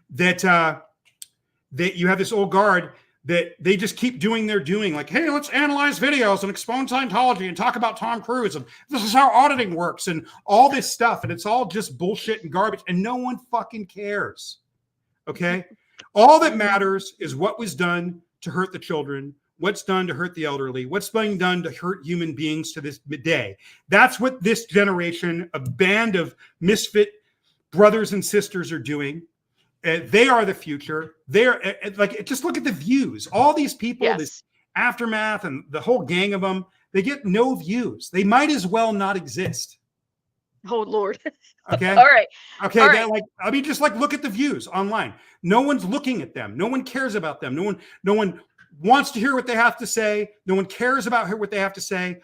B: That you have this old guard that they just keep doing their doing, like, hey, let's analyze videos and expose Scientology and talk about Tom Cruise, and this is how auditing works and all this stuff. And it's all just bullshit and garbage, and no one fucking cares. Okay? All that matters is what was done to hurt the children, what's done to hurt the elderly, what's being done to hurt human beings to this day. That's what this generation, a band of misfit brothers and sisters, are doing. They are the future. They're like, just look at the views. All these people, this Aftermath and the whole gang of them, they get no views. They might as well not exist.
A: Oh, Lord.
B: Okay.
A: All right.
B: Okay.
A: All right.
B: Like, I mean, just like look at the views online. No one's looking at them. No one cares about them. No one wants to hear what they have to say. No one cares about what they have to say.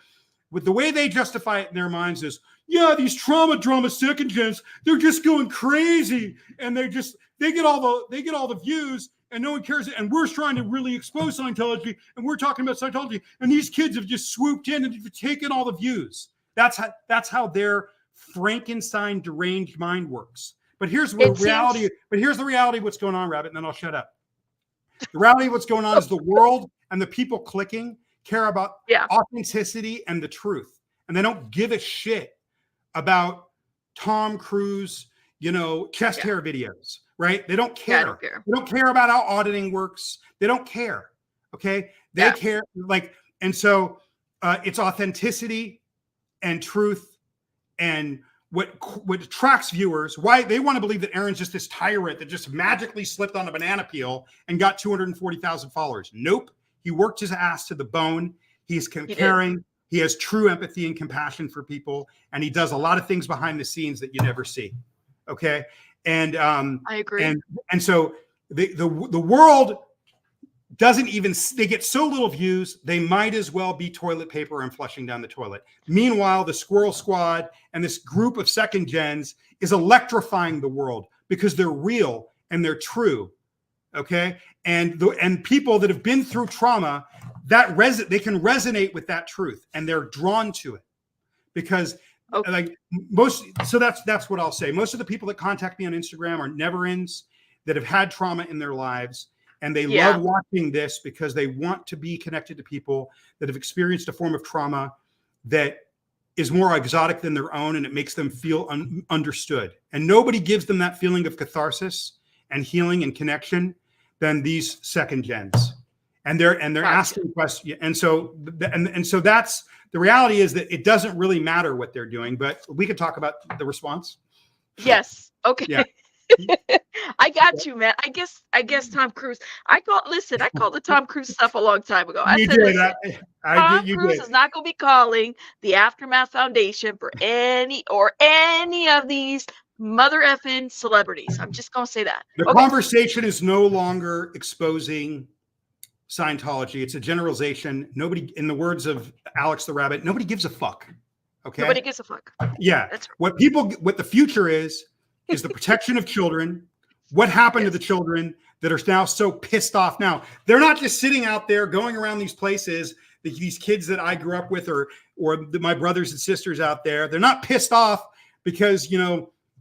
B: With the way they justify it in their minds is, yeah, these drama second gens, they're just going crazy, and they get all the views, and no one cares. And we're trying to really expose Scientology, and we're talking about Scientology, and these kids have just swooped in and have taken all the views. That's how their Frankenstein deranged mind works. But here's the reality. But here's the reality of what's going on, Rabbit, and then I'll shut up. The reality of what's going on is the world and the people clicking care about authenticity and the truth, and they don't give a shit about Tom Cruise, chest hair videos, right? They don't care.
A: I don't care.
B: They don't care about how auditing works. They don't care. Okay. They care. And so it's authenticity and truth, and what attracts viewers, why they want to believe that Aaron's just this tyrant that just magically slipped on a banana peel and got 240,000 followers. Nope. He worked his ass to the bone. He's
A: He did.
B: caring. He has true empathy and compassion for people, and he does a lot of things behind the scenes that you never see. Okay, and
A: I agree.
B: And so the world doesn't even, they get so little views, they might as well be toilet paper and flushing down the toilet. Meanwhile, the Squirrel Squad and this group of second gens is electrifying the world because they're real and they're true. Okay, and people that have been through trauma, they can resonate with that truth and they're drawn to it because like so that's what I'll say. Most of the people that contact me on Instagram are never-ins that have had trauma in their lives, and they love watching this because they want to be connected to people that have experienced a form of trauma that is more exotic than their own, and it makes them feel understood. And nobody gives them that feeling of catharsis and healing and connection than these second gens. And they're asking questions. And so that's the reality, is that it doesn't really matter what they're doing, but we could talk about the response.
A: Yes. Okay.
B: Yeah.
A: I got you, man. I guess Tom Cruise. I called the Tom Cruise stuff a long time ago. I said, listen, Tom Cruise is not going to be calling the Aftermath Foundation for any of these mother effing celebrities. I'm just going to say that.
B: The conversation is no longer exposing Scientology. It's a generalization. Nobody, in the words of Alex the Rabbit, nobody gives a fuck. Okay.
A: Nobody gives a fuck.
B: Yeah.
A: That's right.
B: What the future is the protection of children. What happened to the children that are now so pissed off now? They're not just sitting out there going around these places, these kids that I grew up with, or my brothers and sisters out there. They're not pissed off because,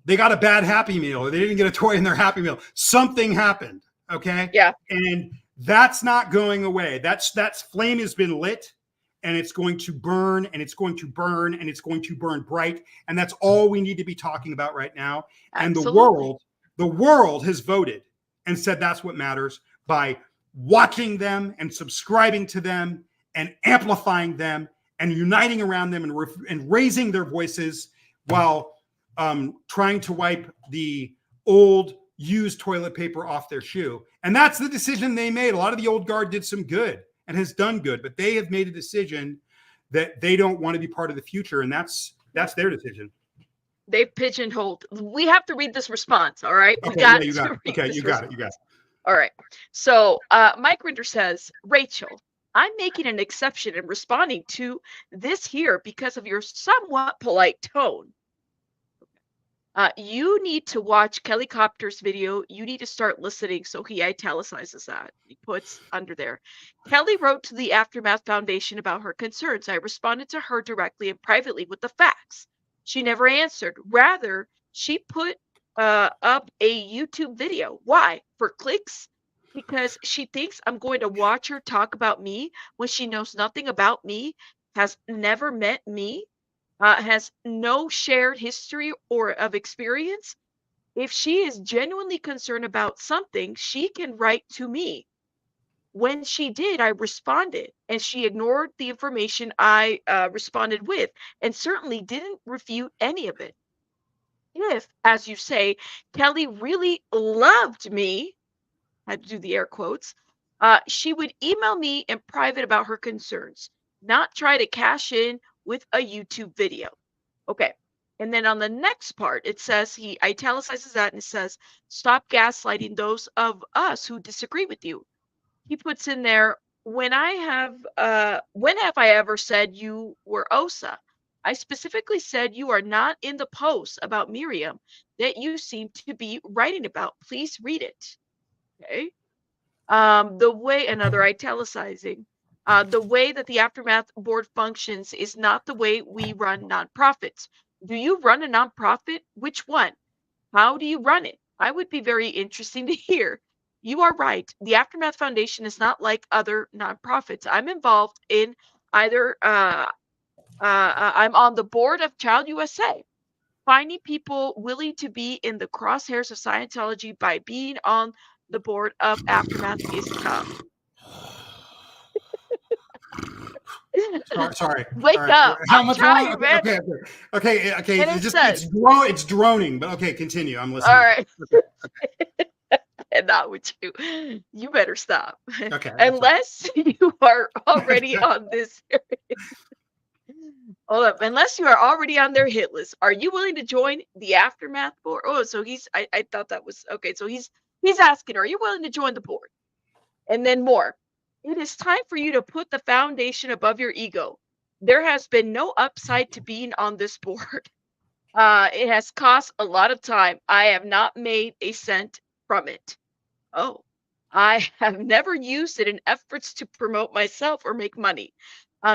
B: they got a bad Happy Meal or they didn't get a toy in their Happy Meal. Something happened. Okay.
A: Yeah.
B: And that's not going away. That flame has been lit, and it's going to burn, and it's going to burn, and it's going to burn bright. And that's all we need to be talking about right now.
A: Absolutely.
B: And the world has voted and said that's what matters, by watching them and subscribing to them and amplifying them and uniting around them and raising their voices while trying to wipe the old used toilet paper off their shoe. And that's the decision they made. A lot of the old guard did some good and has done good, but they have made a decision that they don't want to be part of the future. And that's their decision.
A: They've pigeonholed. We have to read this response. All right.
B: Okay, you got it.
A: All right. So Mike Rinder says, Rachel, I'm making an exception and responding to this here because of your somewhat polite tone. You need to watch Kelly Copter's video. You need to start listening. So he italicizes that. He puts under there. Kelly wrote to the Aftermath Foundation about her concerns. I responded to her directly and privately with the facts. She never answered. Rather, she put up a YouTube video. Why? For clicks? Because she thinks I'm going to watch her talk about me when she knows nothing about me, has never met me, has no shared history or of experience. If she is genuinely concerned about something, she can write to me. When she did, I responded, and she ignored the information I responded with, and certainly didn't refute any of it. If, as you say, Kelly really loved me, I had to do the air quotes, she would email me in private about her concerns, not try to cash in with a YouTube video. Okay. And then on the next part, it says, he italicizes that and it says, stop gaslighting those of us who disagree with you. He puts in there, when have I ever said you were OSA? I specifically said you are not in the post about Miriam that you seem to be writing about. Please read it. Okay. Another italicizing. The way that the Aftermath board functions is not the way we run nonprofits. Do you run a nonprofit? Which one? How do you run it? I would be very interesting to hear. You are right. The Aftermath Foundation is not like other nonprofits. I'm involved in either, I'm on the board of Child USA. Finding people willing to be in the crosshairs of Scientology by being on the board of Aftermath is tough.
B: Sorry.
A: Wake up.
B: How much
A: longer?
B: Okay.
A: And
B: It's droning, but okay, continue. I'm listening.
A: All right. and not with you. You better stop.
B: Okay, I'm sorry.
A: Unless you are already on this. Hold up. Unless you are already on their hit list, are you willing to join the aftermath board? Oh, so I thought that was okay. So he's asking, are you willing to join the board? And then more. It is time for you to put the foundation above your ego. There has been no upside to being on this board. It has cost a lot of time. I have not made a cent from it. Oh, I have never used it in efforts to promote myself or make money.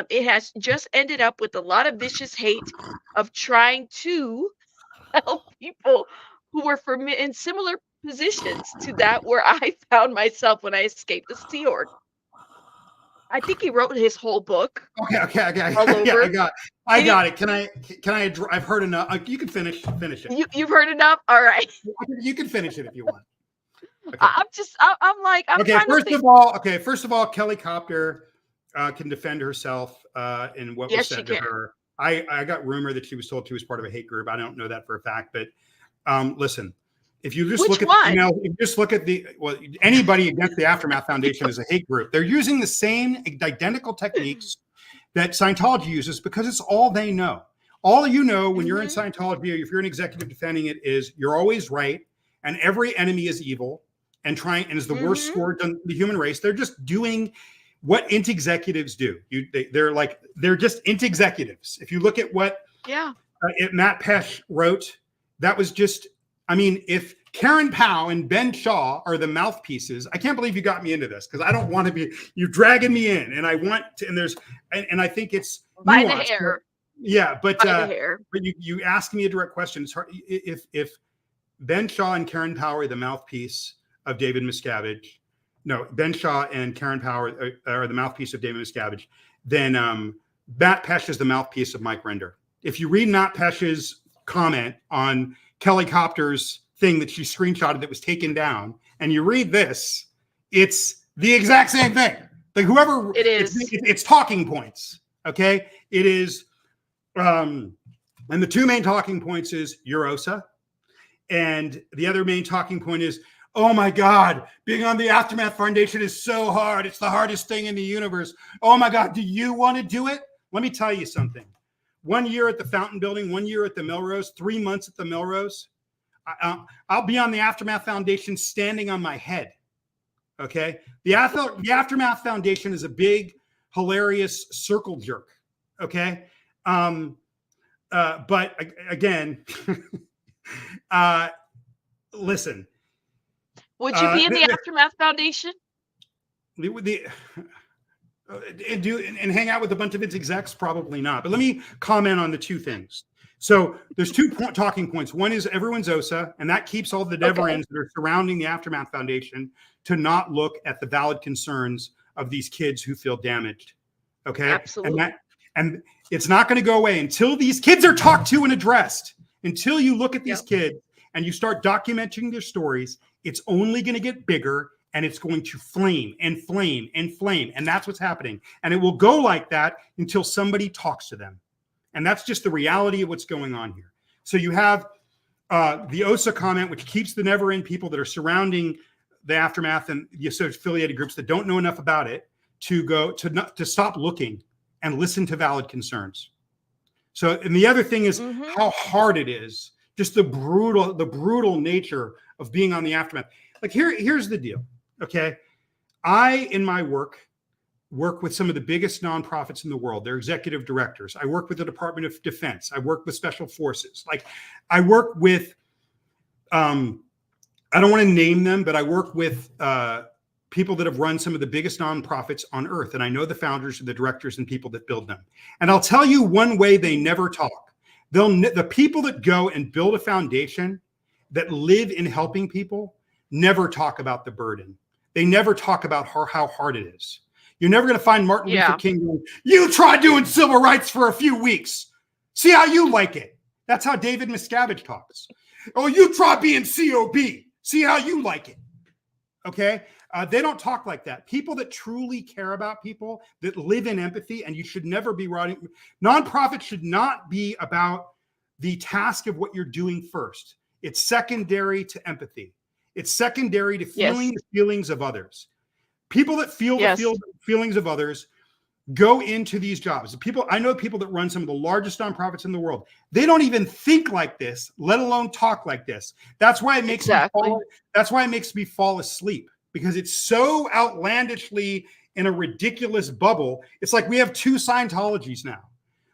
A: It has just ended up with a lot of vicious hate of trying to help people who were in similar positions to that where I found myself when I escaped the Sea Org. I think he wrote his whole book
B: Okay.
A: all
B: Yeah,
A: over.
B: I
A: Did he?
B: got it. Can I? I've heard enough. You can finish it.
A: You've heard enough? All right.
B: You can finish it if you want. Okay.
A: I'm like, I'm
B: Okay.
A: trying to think.
B: First of all, Kelly Copter can defend herself in what was
A: Yes, she
B: said to
A: can.
B: her. I got rumor that she was told she was part of a hate group. I don't know that for a fact, but listen, if you just
A: Which
B: look at
A: one?
B: the email, if you just look at anybody against the Aftermath Foundation is a hate group. They're using the same identical techniques that Scientology uses because it's all they know. All you know when you're in Scientology, if you're an executive defending it, is you're always right, and every enemy is evil and is the worst scourge on the human race. They're just doing what int executives do. They're just int executives. If you look at what Matt Pesh wrote, that was just, I mean, if Karen Powell and Ben Shaw are the mouthpieces, I can't believe you got me into this because I don't want to be, you're dragging me in, and I want to, and I think it's
A: by
B: nuanced,
A: the hair.
B: But
A: by the hair.
B: But you asked me a direct question. It's hard if Ben Shaw and Karen Powell are the mouthpiece of David Miscavige. No, Ben Shaw and Karen Powell are the mouthpiece of David Miscavige. Then Matt Pesh is the mouthpiece of Mike Render. If you read Matt Pesh's comment on Kelly Copter's thing that she screenshotted that was taken down, and you read this, it's the exact same thing. Like whoever
A: it is,
B: it's talking points. Okay, it is. And the two main talking points is Eurosa, and the other main talking point is, oh my God, being on the Aftermath Foundation is so hard. It's the hardest thing in the universe. Oh my God, do you want to do it? Let me tell you something. 1 year at the Fountain Building, 1 year at the Melrose, 3 months at the Melrose. I'll be on the Aftermath Foundation standing on my head. Okay? The Aftermath Foundation is a big, hilarious circle jerk. Okay? But again, listen.
A: Would you be in the Aftermath Foundation?
B: And hang out with a bunch of its execs? Probably not. But let me comment on the two things. So there's two talking points. One is everyone's OSA, and that keeps all the Deverins that are surrounding the Aftermath Foundation to not look at the valid concerns of these kids who feel damaged. Okay?
A: Absolutely.
B: And it's not going to go away until these kids are talked to and addressed. Until you look at these kids and you start documenting their stories, it's only going to get bigger, and it's going to flame and flame and flame. And that's what's happening. And it will go like that until somebody talks to them. And that's just the reality of what's going on here. So you have the OSA comment, which keeps the never-end people that are surrounding the Aftermath and the affiliated groups that don't know enough about it to stop looking and listen to valid concerns. So, and the other thing is how hard it is, just the brutal nature of being on the Aftermath. Like here's the deal. Okay. I, in my work with some of the biggest nonprofits in the world. They're executive directors. I work with the Department of Defense. I work with special forces. Like I work with, I don't want to name them, but I work with people that have run some of the biggest nonprofits on earth. And I know the founders and the directors and people that build them. And I'll tell you one way they never talk. The people that go and build a foundation that live in helping people never talk about the burden. They never talk about how hard it is. You're never going to find Martin Luther King going, you try doing civil rights for a few weeks. See how you like it. That's how David Miscavige talks. Oh, you try being COB. See how you like it. Okay? They don't talk like that. People that truly care about people, that live in empathy, and you should never be writing. Nonprofits should not be about the task of what you're doing first. It's secondary to empathy. It's secondary to feeling
A: Yes.
B: the feelings of others. People that feel
A: Yes.
B: the feelings of others go into these jobs. I know people that run some of the largest nonprofits in the world. They don't even think like this, let alone talk like this. That's why it makes
A: Exactly.
B: me fall asleep, because it's so outlandishly in a ridiculous bubble. It's like we have two Scientologies now.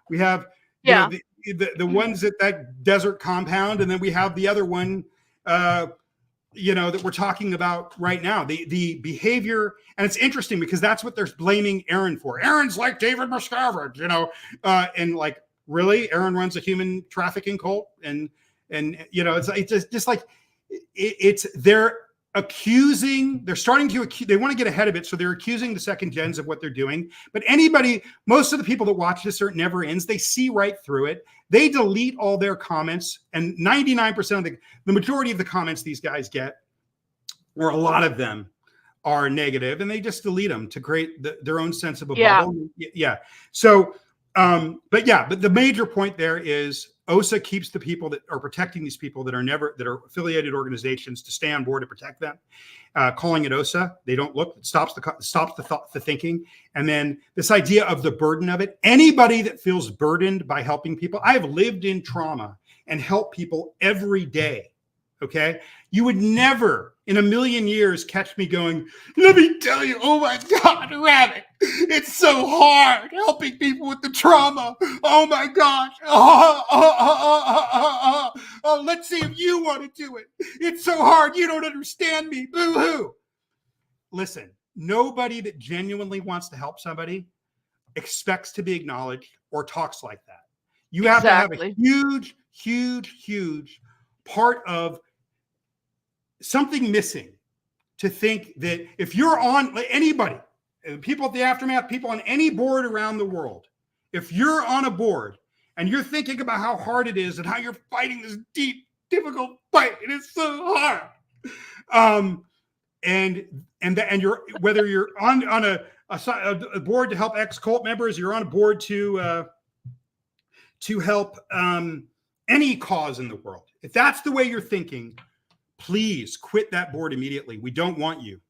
B: We have,
A: Yeah.
B: the ones at that desert compound, and then we have the other one, that we're talking about right now. The behavior, and it's interesting because that's what they're blaming Aaron for. Aaron's like David Miscavige, and like, really, Aaron runs a human trafficking cult, and it's just like they're starting to accuse, they want to get ahead of it, so they're accusing the second gens of what they're doing. But most of the people that watch this are never ends, they see right through it. They delete all their comments, and 99% of the majority of the comments these guys get, or a lot of them, are negative, and they just delete them to create their own sense of a bubble. Yeah. So, but the major point there is OSA keeps the people that are protecting these people that are affiliated organizations to stay on board to protect them. Calling it OSA, they don't look. It stops the thinking, and then this idea of the burden of it. Anybody that feels burdened by helping people, I have lived in trauma and help people every day. Okay, you would never in a million years catch me going, let me tell you, oh my God, Rabbit, it's so hard helping people with the trauma. Oh my gosh. Let's see if you want to do it. It's so hard. You don't understand me. Boo-hoo. Listen, nobody that genuinely wants to help somebody expects to be acknowledged or talks like that. You have to have a huge, huge, huge part of something missing to think that if you're on anybody, people at the Aftermath, people on any board around the world, if you're on a board and you're thinking about how hard it is and how you're fighting this deep, difficult fight, and it's so hard, and you're, whether you're on a board to help ex-cult members, you're on a board to help any cause in the world, if that's the way you're thinking, please quit that board immediately. We don't want you.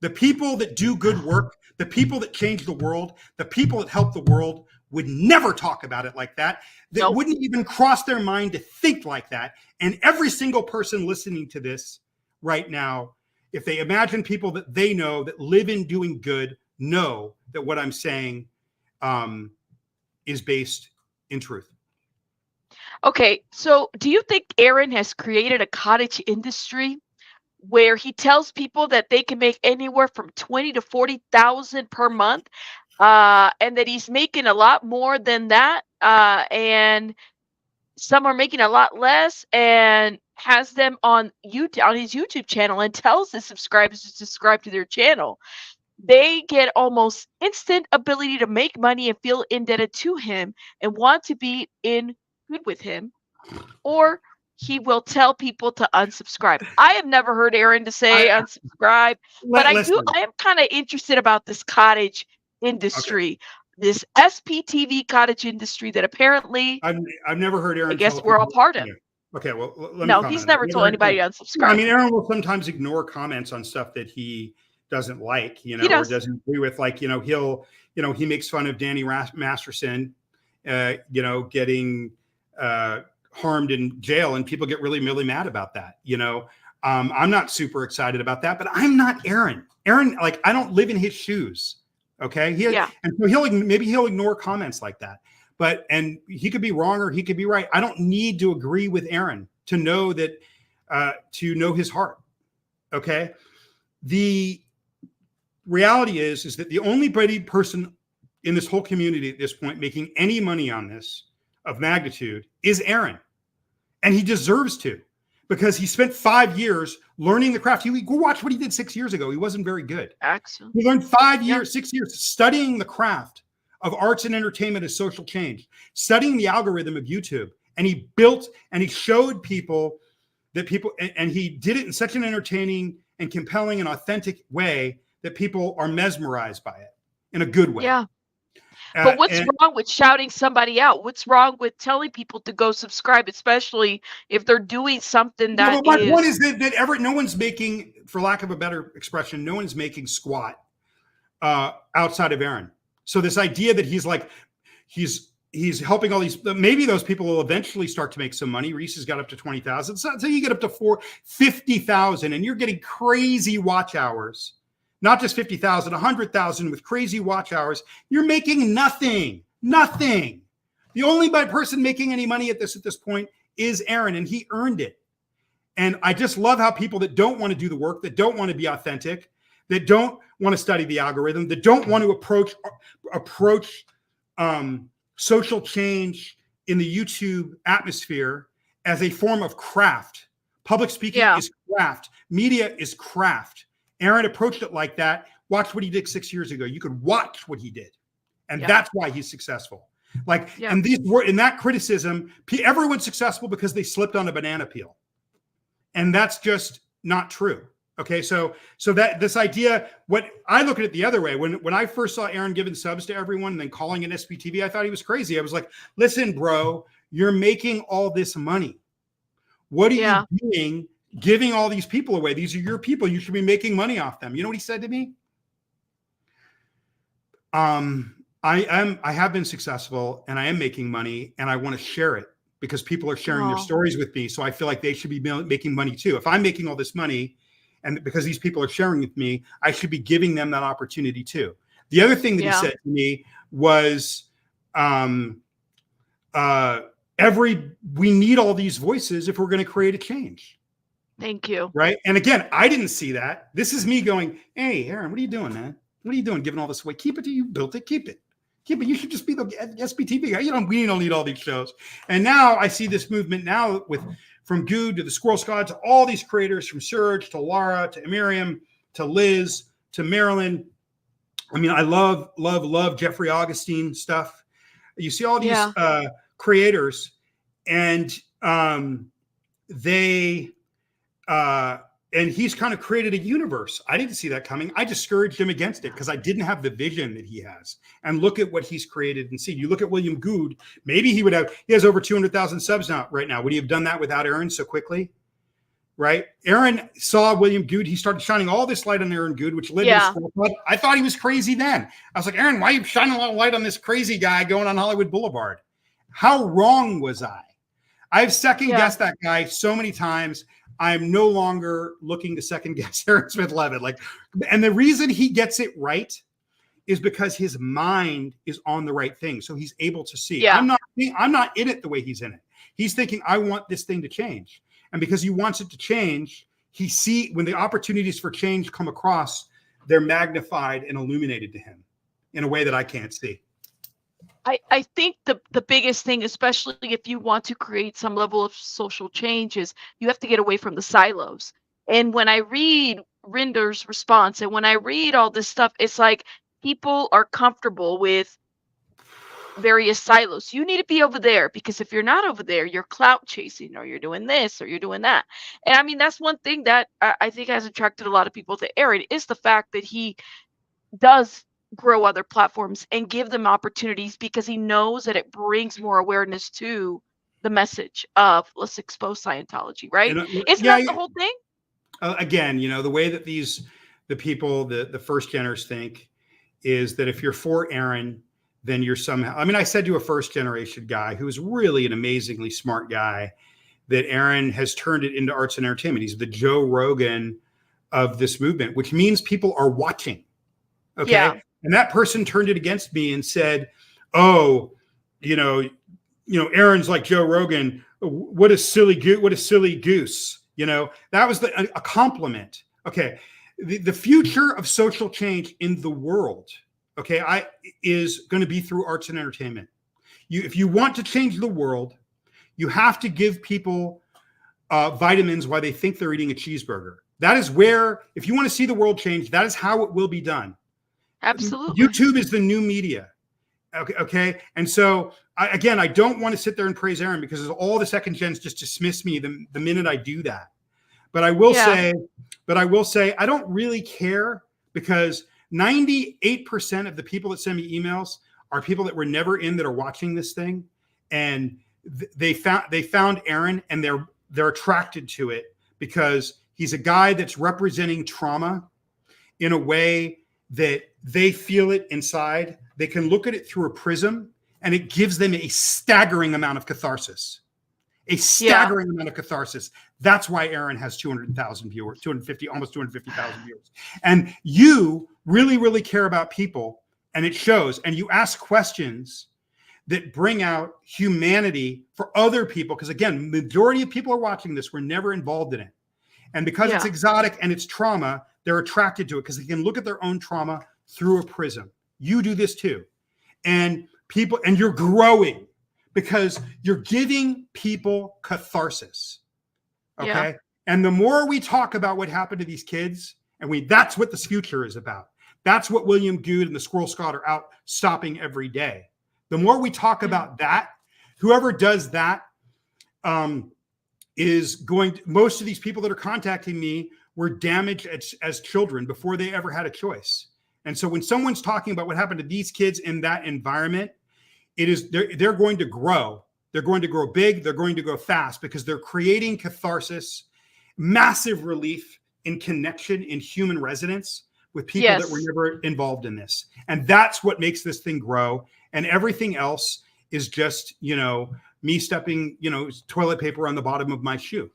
B: The people that do good work, the people that change the world, the people that help the world would never talk about it like that. That wouldn't even cross their mind to think like that. And every single person listening to this right now, if they imagine people that they know that live in doing good, know that what I'm saying is based in truth.
A: Okay, so do you think Aaron has created a cottage industry where he tells people that they can make anywhere from 20 to 40,000 per month, and that he's making a lot more than that, and some are making a lot less, and has them on YouTube, on his YouTube channel, and tells the subscribers to subscribe to their channel? They get almost instant ability to make money and feel indebted to him and want to be in good with him, or he will tell people to unsubscribe. I have never heard Aaron to say unsubscribe, but I am kind of interested about this cottage industry, this SPTV cottage industry that apparently
B: I've never heard Aaron.
A: I guess we're all part of.
B: Yeah. Okay, well, let me
A: No,
B: comment.
A: he's never told anybody to unsubscribe.
B: I mean, Aaron will sometimes ignore comments on stuff that he doesn't like, or doesn't agree with. Like, he makes fun of Danny Masterson, getting harmed in jail, and people get really, really mad about that. I'm not super excited about that, but I'm not Aaron. Aaron, like, I don't live in his shoes. Okay. And so maybe he'll ignore comments like that, and he could be wrong or he could be right. I don't need to agree with Aaron to know that, to know his heart. Okay. The reality is that the only person in this whole community at this point making any money on this of magnitude is Aaron. And he deserves to, because he spent 5 years learning the craft. Go watch what he did 6 years ago. He wasn't very good.
A: Excellent.
B: He learned 6 years studying the craft of arts and entertainment as social change, studying the algorithm of YouTube. And he built and he showed people that and he did it in such an entertaining and compelling and authentic way that people are mesmerized by it in a good way.
A: Yeah. But what's
B: And
A: wrong with shouting somebody out? What's wrong with telling people to go subscribe, especially if they're doing something
B: yeah,
A: that
B: but my point
A: is
B: is that no one's making, for lack of a better expression, no one's making squat outside of Aaron. So this idea that he's helping all these, maybe those people will eventually start to make some money. Reese has got up to 20,000. So you get up to 50,000 and you're getting crazy watch hours. Not just 50,000, 100,000 with crazy watch hours. You're making nothing. The only person making any money at this point is Aaron, and he earned it. And I just love how people that don't want to do the work, that don't want to be authentic, that don't want to study the algorithm, that don't want to approach social change in the YouTube atmosphere as a form of craft. Public speaking is craft. Media is craft. Aaron approached it like that. Watch what he did 6 years ago. You could watch what he did. And that's why he's successful. And these were in that criticism, everyone's successful because they slipped on a banana peel. And that's just not true. Okay, so that this idea, what I look at it the other way. When I first saw Aaron giving subs to everyone and then calling it SPTV, I thought he was crazy. I was like, listen, bro, you're making all this money. What are you doing giving all these people away? These are your people. You should be making money off them. You know what he said to me? I have been successful and I am making money and I want to share it because people are sharing their stories with me. So I feel like they should be making money too. If I'm making all this money, and because these people are sharing with me, I should be giving them that opportunity too. The other thing that he said to me was, we need all these voices if we're going to create a change.
A: Thank you.
B: Right. And again, I didn't see that. This is me going, hey, Aaron, what are you doing, man? What are you doing? Giving all this away? Keep it. You built it. Keep it. You should just be the SPTV guy. We don't need all these shows. And now I see this movement now from Good to the Squirrel Squad to all these creators, from Serge to Laura to Miriam to Liz to Marilyn. I mean, I love Jeffrey Augustine stuff. You see all these creators, and and he's kind of created a universe. I didn't see that coming. I discouraged him against it because I didn't have the vision that he has. And look at what he's created and see. You look at William Good, maybe he has over 200,000 subs right now. Would he have done that without Aaron so quickly? Right? Aaron saw William Good. He started shining all this light on Aaron Good, which led to the Squirrel Club. I thought he was crazy then. I was like, Aaron, why are you shining a lot of light on this crazy guy going on Hollywood Boulevard? How wrong was I? I've second guessed that guy so many times. I'm no longer looking to second guess Aaron Smith-Levitt. And the reason he gets it right is because his mind is on the right thing. So he's able to see. I'm not in it the way he's in it. He's thinking, I want this thing to change. And because he wants it to change, when the opportunities for change come across, they're magnified and illuminated to him in a way that I can't see.
A: I think the biggest thing, especially if you want to create some level of social change, is you have to get away from the silos. And when I read Rinder's response and when I read all this stuff, it's like people are comfortable with various silos. You need to be over there because if you're not over there, you're clout chasing or you're doing this or you're doing that. And I mean, that's one thing that I think has attracted a lot of people to Aaron is the fact that he does grow other platforms and give them opportunities because he knows that it brings more awareness to the message of let's expose Scientology, right? Isn't that the whole thing?
B: Again, the way that the people, the first geners think is that if you're for Aaron, then you're somehow, I mean, I said to a first generation guy who is really an amazingly smart guy that Aaron has turned it into arts and entertainment. He's the Joe Rogan of this movement, which means people are watching. Okay. Yeah. And that person turned it against me and said, oh, Aaron's like Joe Rogan. What a silly goose. That was a compliment. Okay. The future of social change in the world, okay, is going to be through arts and entertainment. If you want to change the world, you have to give people vitamins while they think they're eating a cheeseburger. That is where, if you want to see the world change, that is how it will be done.
A: Absolutely.
B: YouTube is the new media. Okay. And so I don't want to sit there and praise Aaron because all the second gens just dismiss me the minute I do that. But I will say, I don't really care because 98% of the people that send me emails are people that were never in that are watching this thing, and they found Aaron, and they're attracted to it because he's a guy that's representing trauma in a way that they feel it inside. They can look at it through a prism, and it gives them a staggering amount of catharsis. A staggering amount of catharsis. That's why Aaron has 200,000 viewers, 250, almost 250,000 viewers. And you really, really care about people, and it shows. And you ask questions that bring out humanity for other people. Because again, majority of people are watching this were never involved in it. And because it's exotic and it's trauma, they're attracted to it because they can look at their own trauma through a prism. You do this too. And people, and you're growing because you're giving people catharsis. Okay. Yeah. And the more we talk about what happened to these kids, and that's what this future is about. That's what William Good and the Squirrel Squad are out stopping every day. The more we talk about that, whoever does that is going to, most of these people that are contacting me were damaged as children before they ever had a choice. And so when someone's talking about what happened to these kids in that environment, it is they're going to grow. They're going to grow big. They're going to grow fast because they're creating catharsis, massive relief in connection, in human resonance with people that were never involved in this. And that's what makes this thing grow. And everything else is just, me stepping, toilet paper on the bottom of my shoe.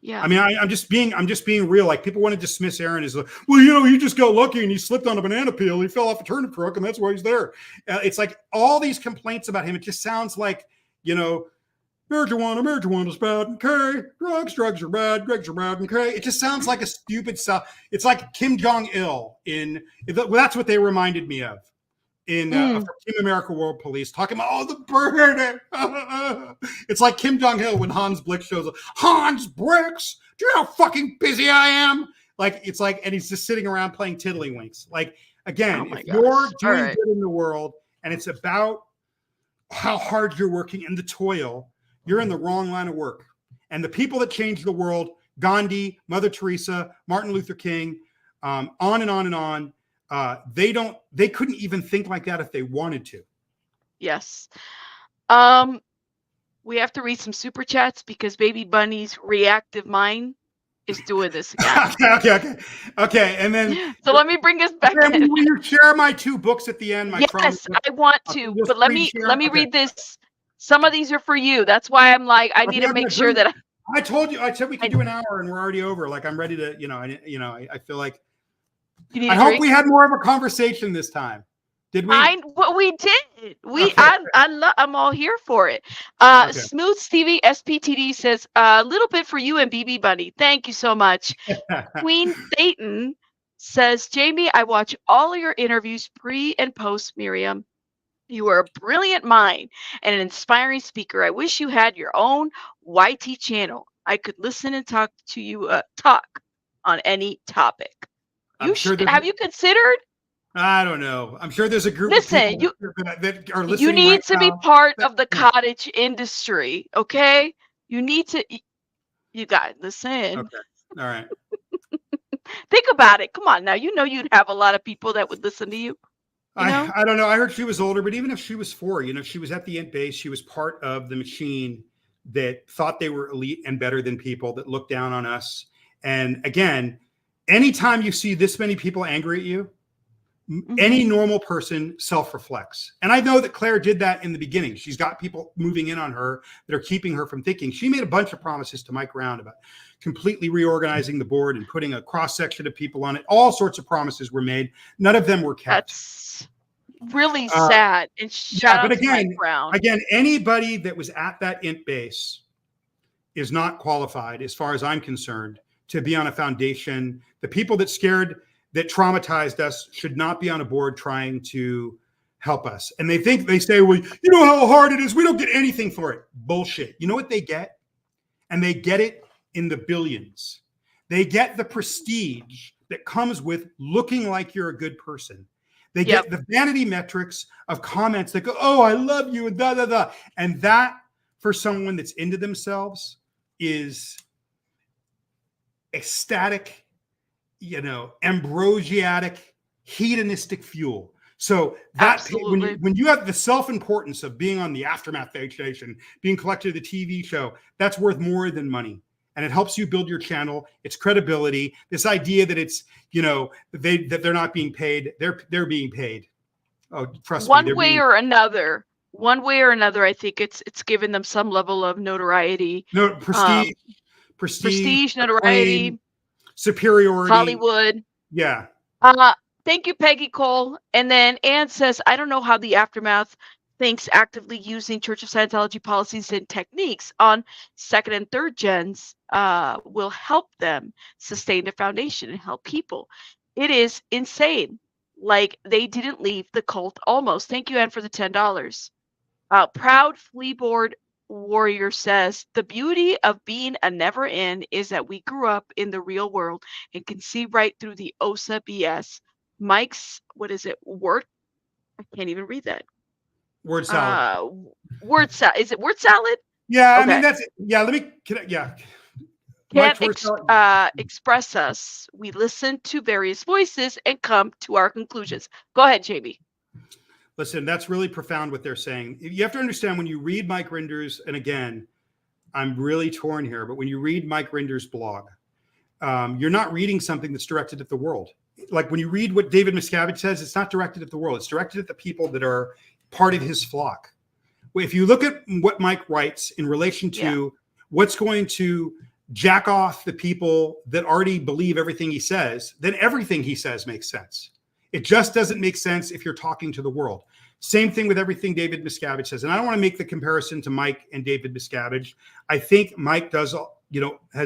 B: Yeah. I mean, I'm just being real. Like, people want to dismiss Aaron as like, well, he just got lucky and he slipped on a banana peel. He fell off a turnip truck and that's why he's there. It's like all these complaints about him. It just sounds like, marijuana's bad. Okay. Drugs are bad. Drugs are bad. Okay. It just sounds like a stupid stuff. It's like Kim Jong-il that's what they reminded me of. From Team America World Police, talking about, the bird. It's like Kim Jong-il when Hans Blix shows up. Hans Blix, do you know how fucking busy I am? Like, it's like, and he's just sitting around playing tiddlywinks. Like, again, if you're doing good in the world and it's about how hard you're working and the toil, you're in the wrong line of work. And the people that changed the world, Gandhi, Mother Teresa, Martin Luther King, on and on and on, they couldn't even think like that if they wanted to. Yes.
A: We have to read some super chats because Baby Bunny's reactive mind is doing this again.
B: Okay. And then
A: so let me bring us back in.
B: Will you share my 2 books at the end?
A: Yes, I want to, but let me read this. Some of these are for you. That's why I'm like, I need to make sure that
B: I told you, I said we could do an hour and we're already over. Like, I'm ready to, I feel like I hope we had more of a conversation this time. Did we?
A: We did. I'm all here for it. Smooth Stevie SPTD says a little bit for you and BB Bunny. Thank you so much. Queen Satan says, Jamie, I watch all of your interviews pre and post Miriam. You are a brilliant mind and an inspiring speaker. I wish you had your own YT channel. I could listen and talk to you talk on any topic. Have you considered?
B: I don't know. I'm sure there's a group of people that are listening.
A: You need to be part of the cottage industry, okay? You need to. You guys, listen.
B: Okay. All right.
A: Think about it. Come on now. You'd have a lot of people that would listen to you.
B: I don't know. I heard she was older, but even if she was 4, she was at the int base. She was part of the machine that thought they were elite and better than people, that looked down on us. And again, anytime you see this many people angry at you, any normal person self-reflects. And I know that Claire did that in the beginning. She's got people moving in on her that are keeping her from thinking. She made a bunch of promises to Mike Round about completely reorganizing the board and putting a cross-section of people on it. All sorts of promises were made. None of them were kept.
A: That's really sad. And shout out to Mike Round.
B: Again, anybody that was at that int base is not qualified, as far as I'm concerned, to be on a foundation. The people that traumatized us should not be on a board trying to help us. And they say, well, you know how hard it is. We don't get anything for it. Bullshit. You know what they get? And they get it in the billions. They get the prestige that comes with looking like you're a good person. They get the vanity metrics of comments that go, oh, I love you, and da, da, da. And that, for someone that's into themselves, is ecstatic, ambrosiatic, hedonistic fuel. So that
A: Absolutely.
B: when you have the self-importance of being on the Aftermath station, being collected to the TV show, that's worth more than money. And it helps you build your channel, its credibility. This idea that it's, that they're not being paid, they're being paid. Oh, trust me,
A: One
B: they're
A: way
B: being
A: or another, I think it's given them some level of notoriety,
B: no
A: um,
B: prestige,
A: prestige,
B: acclaim,
A: notoriety,
B: superiority.
A: Hollywood.
B: Yeah.
A: Uh, Thank you, Peggy Cole. And then Anne says, I don't know how the Aftermath thinks actively using Church of Scientology policies and techniques on second and third gens will help them sustain their foundation and help people. It is insane. Like they didn't leave the cult almost. Thank you, Anne, for the $10. Proud Fleaboard Warrior says, the beauty of being a never in is that we grew up in the real world and can see right through the OSA BS. Mike's, what is it? I can't even read that.
B: Word salad.
A: Word salad. Is it word salad?
B: Yeah, I mean
A: Okay.
B: that's yeah. Yeah,
A: Can't
B: Mike's word salad.
A: express us. We listen to various voices and come to our conclusions. Go ahead, Jamie.
B: Listen, that's really profound what they're saying. You have to understand when you read Mike Rinder's, and again, I'm really torn here, but when you read Mike Rinder's blog, you're not reading something that's directed at the world. Like when you read what David Miscavige says, it's not directed at the world. It's directed at the people that are part of his flock. If you look at what Mike writes in relation to what's going to jack off the people that already believe everything he says, then everything he says makes sense. It just doesn't make sense if you're talking to the world. Same thing with everything David Miscavige says. And I don't want to make the comparison to Mike and David Miscavige. I think Mike has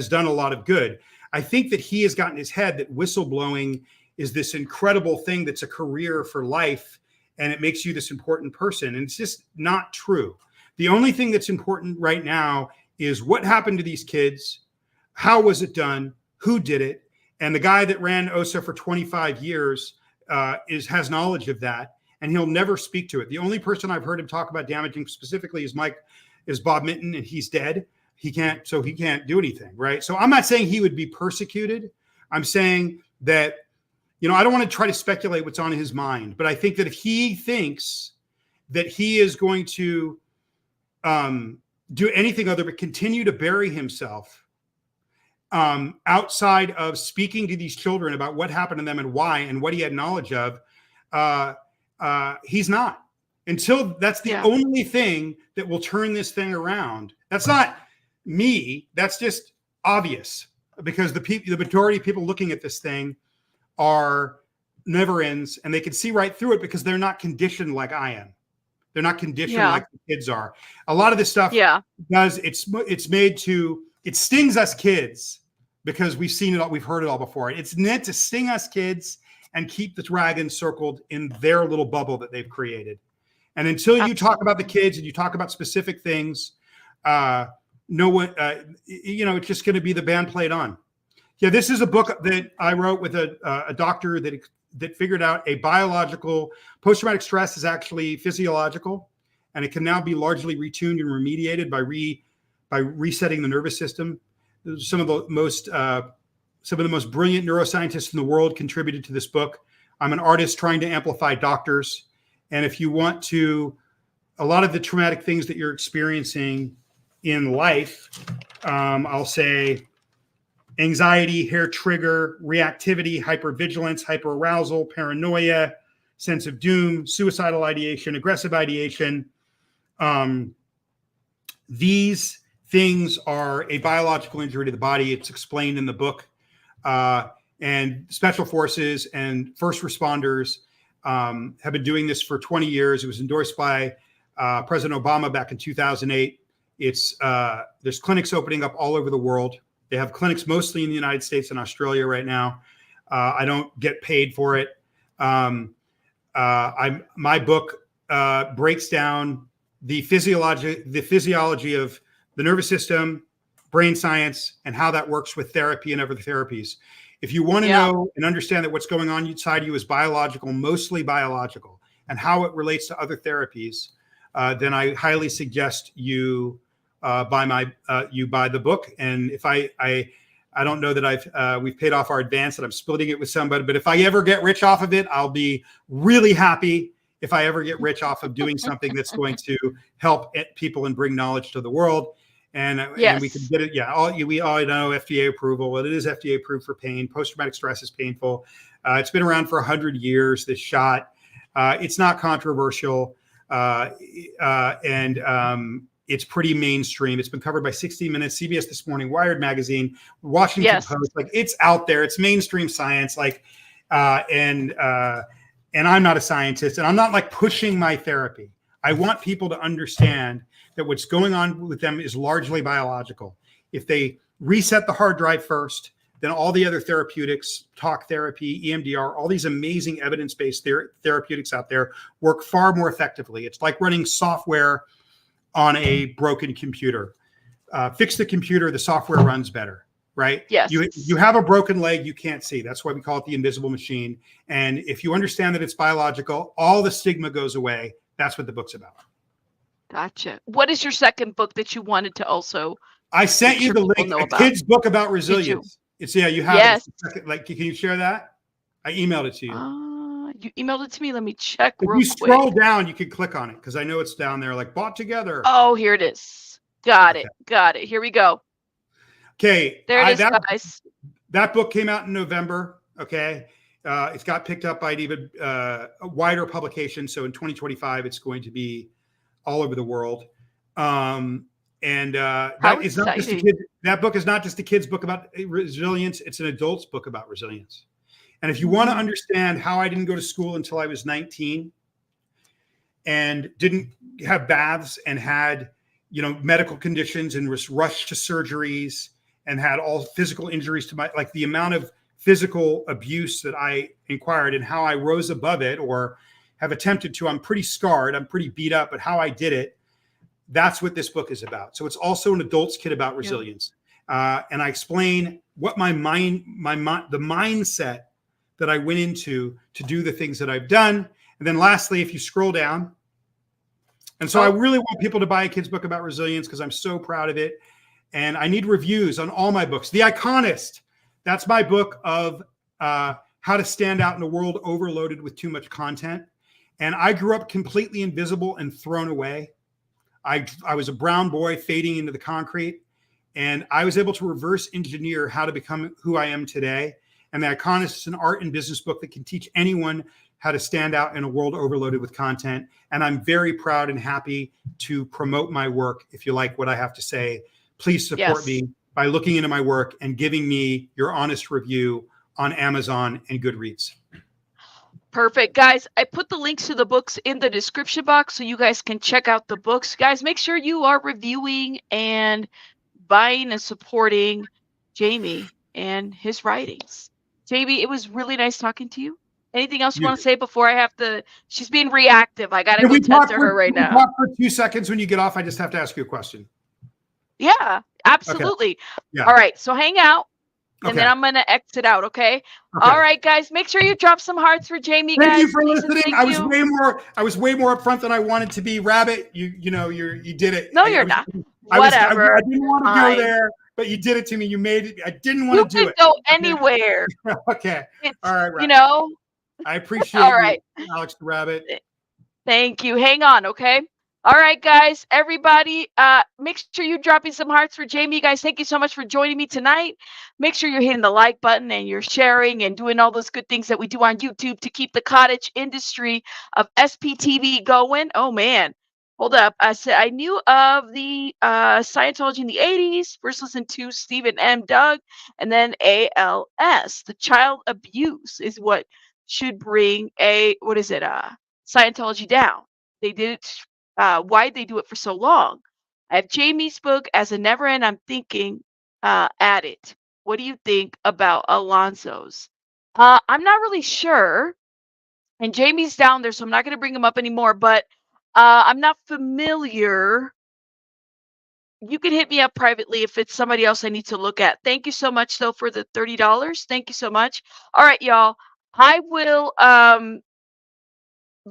B: done a lot of good. I think that he has gotten his head that whistleblowing is this incredible thing that's a career for life and it makes you this important person. And it's just not true. The only thing that's important right now is what happened to these kids, how was it done, who did it, and the guy that ran OSA for 25 years has knowledge of that, and he'll never speak to it. The only person I've heard him talk about damaging specifically is Bob Minton, and he's dead. He can't do anything, right? So I'm not saying he would be persecuted. I'm saying that, I don't want to try to speculate what's on his mind, but I think that if he thinks that he is going to do anything other but continue to bury himself outside of speaking to these children about what happened to them and why and what he had knowledge of, he's not. Until that's the only thing that will turn this thing around. That's not me. That's just obvious because the majority of people looking at this thing are never ends, and they can see right through it because they're not conditioned like I am. They're not conditioned like the kids are. A lot of this stuff it's made to, it stings us kids because we've seen it all, we've heard it all before. It's meant to sting us kids and keep the dragon circled in their little bubble that they've created. And until you talk about the kids and you talk about specific things, no one, it's just going to be the band played on. Yeah, this is a book that I wrote with a doctor that figured out a biological post-traumatic stress is actually physiological, and it can now be largely retuned and remediated by resetting the nervous system. Some of the most brilliant neuroscientists in the world contributed to this book. I'm an artist trying to amplify doctors, and if you want to, a lot of the traumatic things that you're experiencing in life, I'll say anxiety, hair trigger, reactivity, hypervigilance, hyperarousal, paranoia, sense of doom, suicidal ideation, aggressive ideation. These things are a biological injury to the body. It's explained in the book. And special forces and first responders have been doing this for 20 years. It was endorsed by President Obama back in 2008. There's clinics opening up all over the world. They have clinics mostly in the United States and Australia right now. I don't get paid for it. My book breaks down the physiology of the nervous system, brain science, and how that works with therapy and other therapies. If you want to know and understand that what's going on inside you is biological, mostly biological, and how it relates to other therapies, then I highly suggest you buy the book. And if I don't know that we've paid off our advance, and I'm splitting it with somebody. But if I ever get rich off of it, I'll be really happy. If I ever get rich off of doing something that's going to help people and bring knowledge to the world, and we can
A: Yes.
B: get it. Yeah, we all know FDA approval. Well, it is FDA approved for pain. Post-traumatic stress is painful. It's been around for 100 years. This shot. It's not controversial, and it's pretty mainstream. It's been covered by 60 Minutes, CBS This Morning, Wired Magazine, Washington Post. Like, it's out there. It's mainstream science. Like, and I'm not a scientist, and I'm not like pushing my therapy. I want people to understand that what's going on with them is largely biological. If they reset the hard drive first, then all the other therapeutics, talk therapy, EMDR, all these amazing evidence-based therapeutics out there work far more effectively. It's like running software on a broken computer. Fix the computer, the software runs better, right?
A: Yes.
B: You have a broken leg you can't see. That's why we call it the invisible machine. And if you understand that it's biological, all the stigma goes away. That's what the book's about.
A: Gotcha. What is your second book that you wanted to also?
B: I sent you the link, a kid's book about resilience. It's, yeah, you have it. Like, can you share that? I emailed it to you.
A: You emailed it to me. Let me check
B: if
A: real
B: you
A: quick.
B: Scroll down, you can click on it because I know it's down there, like bought together.
A: Oh, here it is. Got it. Here we go.
B: Okay.
A: There it is, guys.
B: That book came out in November. Okay. It's got picked up by an even wider publication. So in 2025, it's going to be all over the world. That is not just a kid. That book is not just a kid's book about resilience. It's an adult's book about resilience. And if you want to understand how I didn't go to school until I was 19 and didn't have baths and had, medical conditions and was rushed to surgeries and had all physical injuries to like the amount of physical abuse that I inquired and how I rose above it or have attempted to, I'm pretty scarred. I'm pretty beat up, but how I did it. That's what this book is about. So it's also an adult's kit about resilience. And I explain what the mindset that I went into to do the things that I've done. And then lastly, if you scroll down, and so I really want people to buy a kid's book about resilience because I'm so proud of it. And I need reviews on all my books. The Iconist, that's my book of how to stand out in a world overloaded with too much content. And I grew up completely invisible and thrown away. I was a brown boy fading into the concrete, and I was able to reverse engineer how to become who I am today. And the Iconist is an art and business book that can teach anyone how to stand out in a world overloaded with content. And I'm very proud and happy to promote my work. If you like what I have to say, please support me by looking into my work and giving me your honest review on Amazon and Goodreads.
A: Perfect. Guys, I put the links to the books in the description box so you guys can check out the books. Guys, make sure you are reviewing and buying and supporting Jamie and his writings. Jamie, it was really nice talking to you. Anything else you want to say before I have to? She's being reactive. I got to go tend to her right now.
B: Talk for 2 seconds when you get off. I just have to ask you a question.
A: Yeah, absolutely. Okay. Yeah. All right. So hang out. And then I'm going to exit out, okay? All right, guys. Make sure you drop some hearts for Jamie, guys.
B: Thank you for listening. I was way more upfront than I wanted to be. Rabbit, you did it.
A: No, you're not.
B: Whatever. I didn't want to go there, but you did it to me. You made it. I didn't want to do it.
A: You can go anywhere.
B: Okay. All right, Rabbit. I appreciate you, Alex the Rabbit.
A: Thank you. Hang on, okay? All right, guys, everybody, make sure you're dropping some hearts for Jamie. Guys, thank you so much for joining me tonight. Make sure you're hitting the like button and you're sharing and doing all those good things that we do on YouTube to keep the cottage industry of SPTV going. Oh, man. Hold up. I said I knew of the Scientology in the 80s. First listened to Stephen M. Doug, and then ALS. The child abuse is what should bring Scientology down. They did it. Why they do it for so long. I have Jamie's book as a never end. I'm thinking at it. What do you think about Alonso's? I'm not really sure. And Jamie's down there, so I'm not going to bring him up anymore. But I'm not familiar. You can hit me up privately if it's somebody else I need to look at. Thank you so much, though, for the $30. Thank you so much. All right, y'all. I will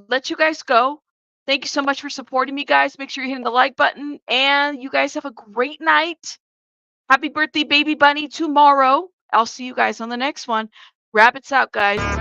A: let you guys go. Thank you so much for supporting me, guys. Make sure you're hitting the like button. And you guys have a great night. Happy birthday, baby bunny, tomorrow. I'll see you guys on the next one. Rabbits out, guys.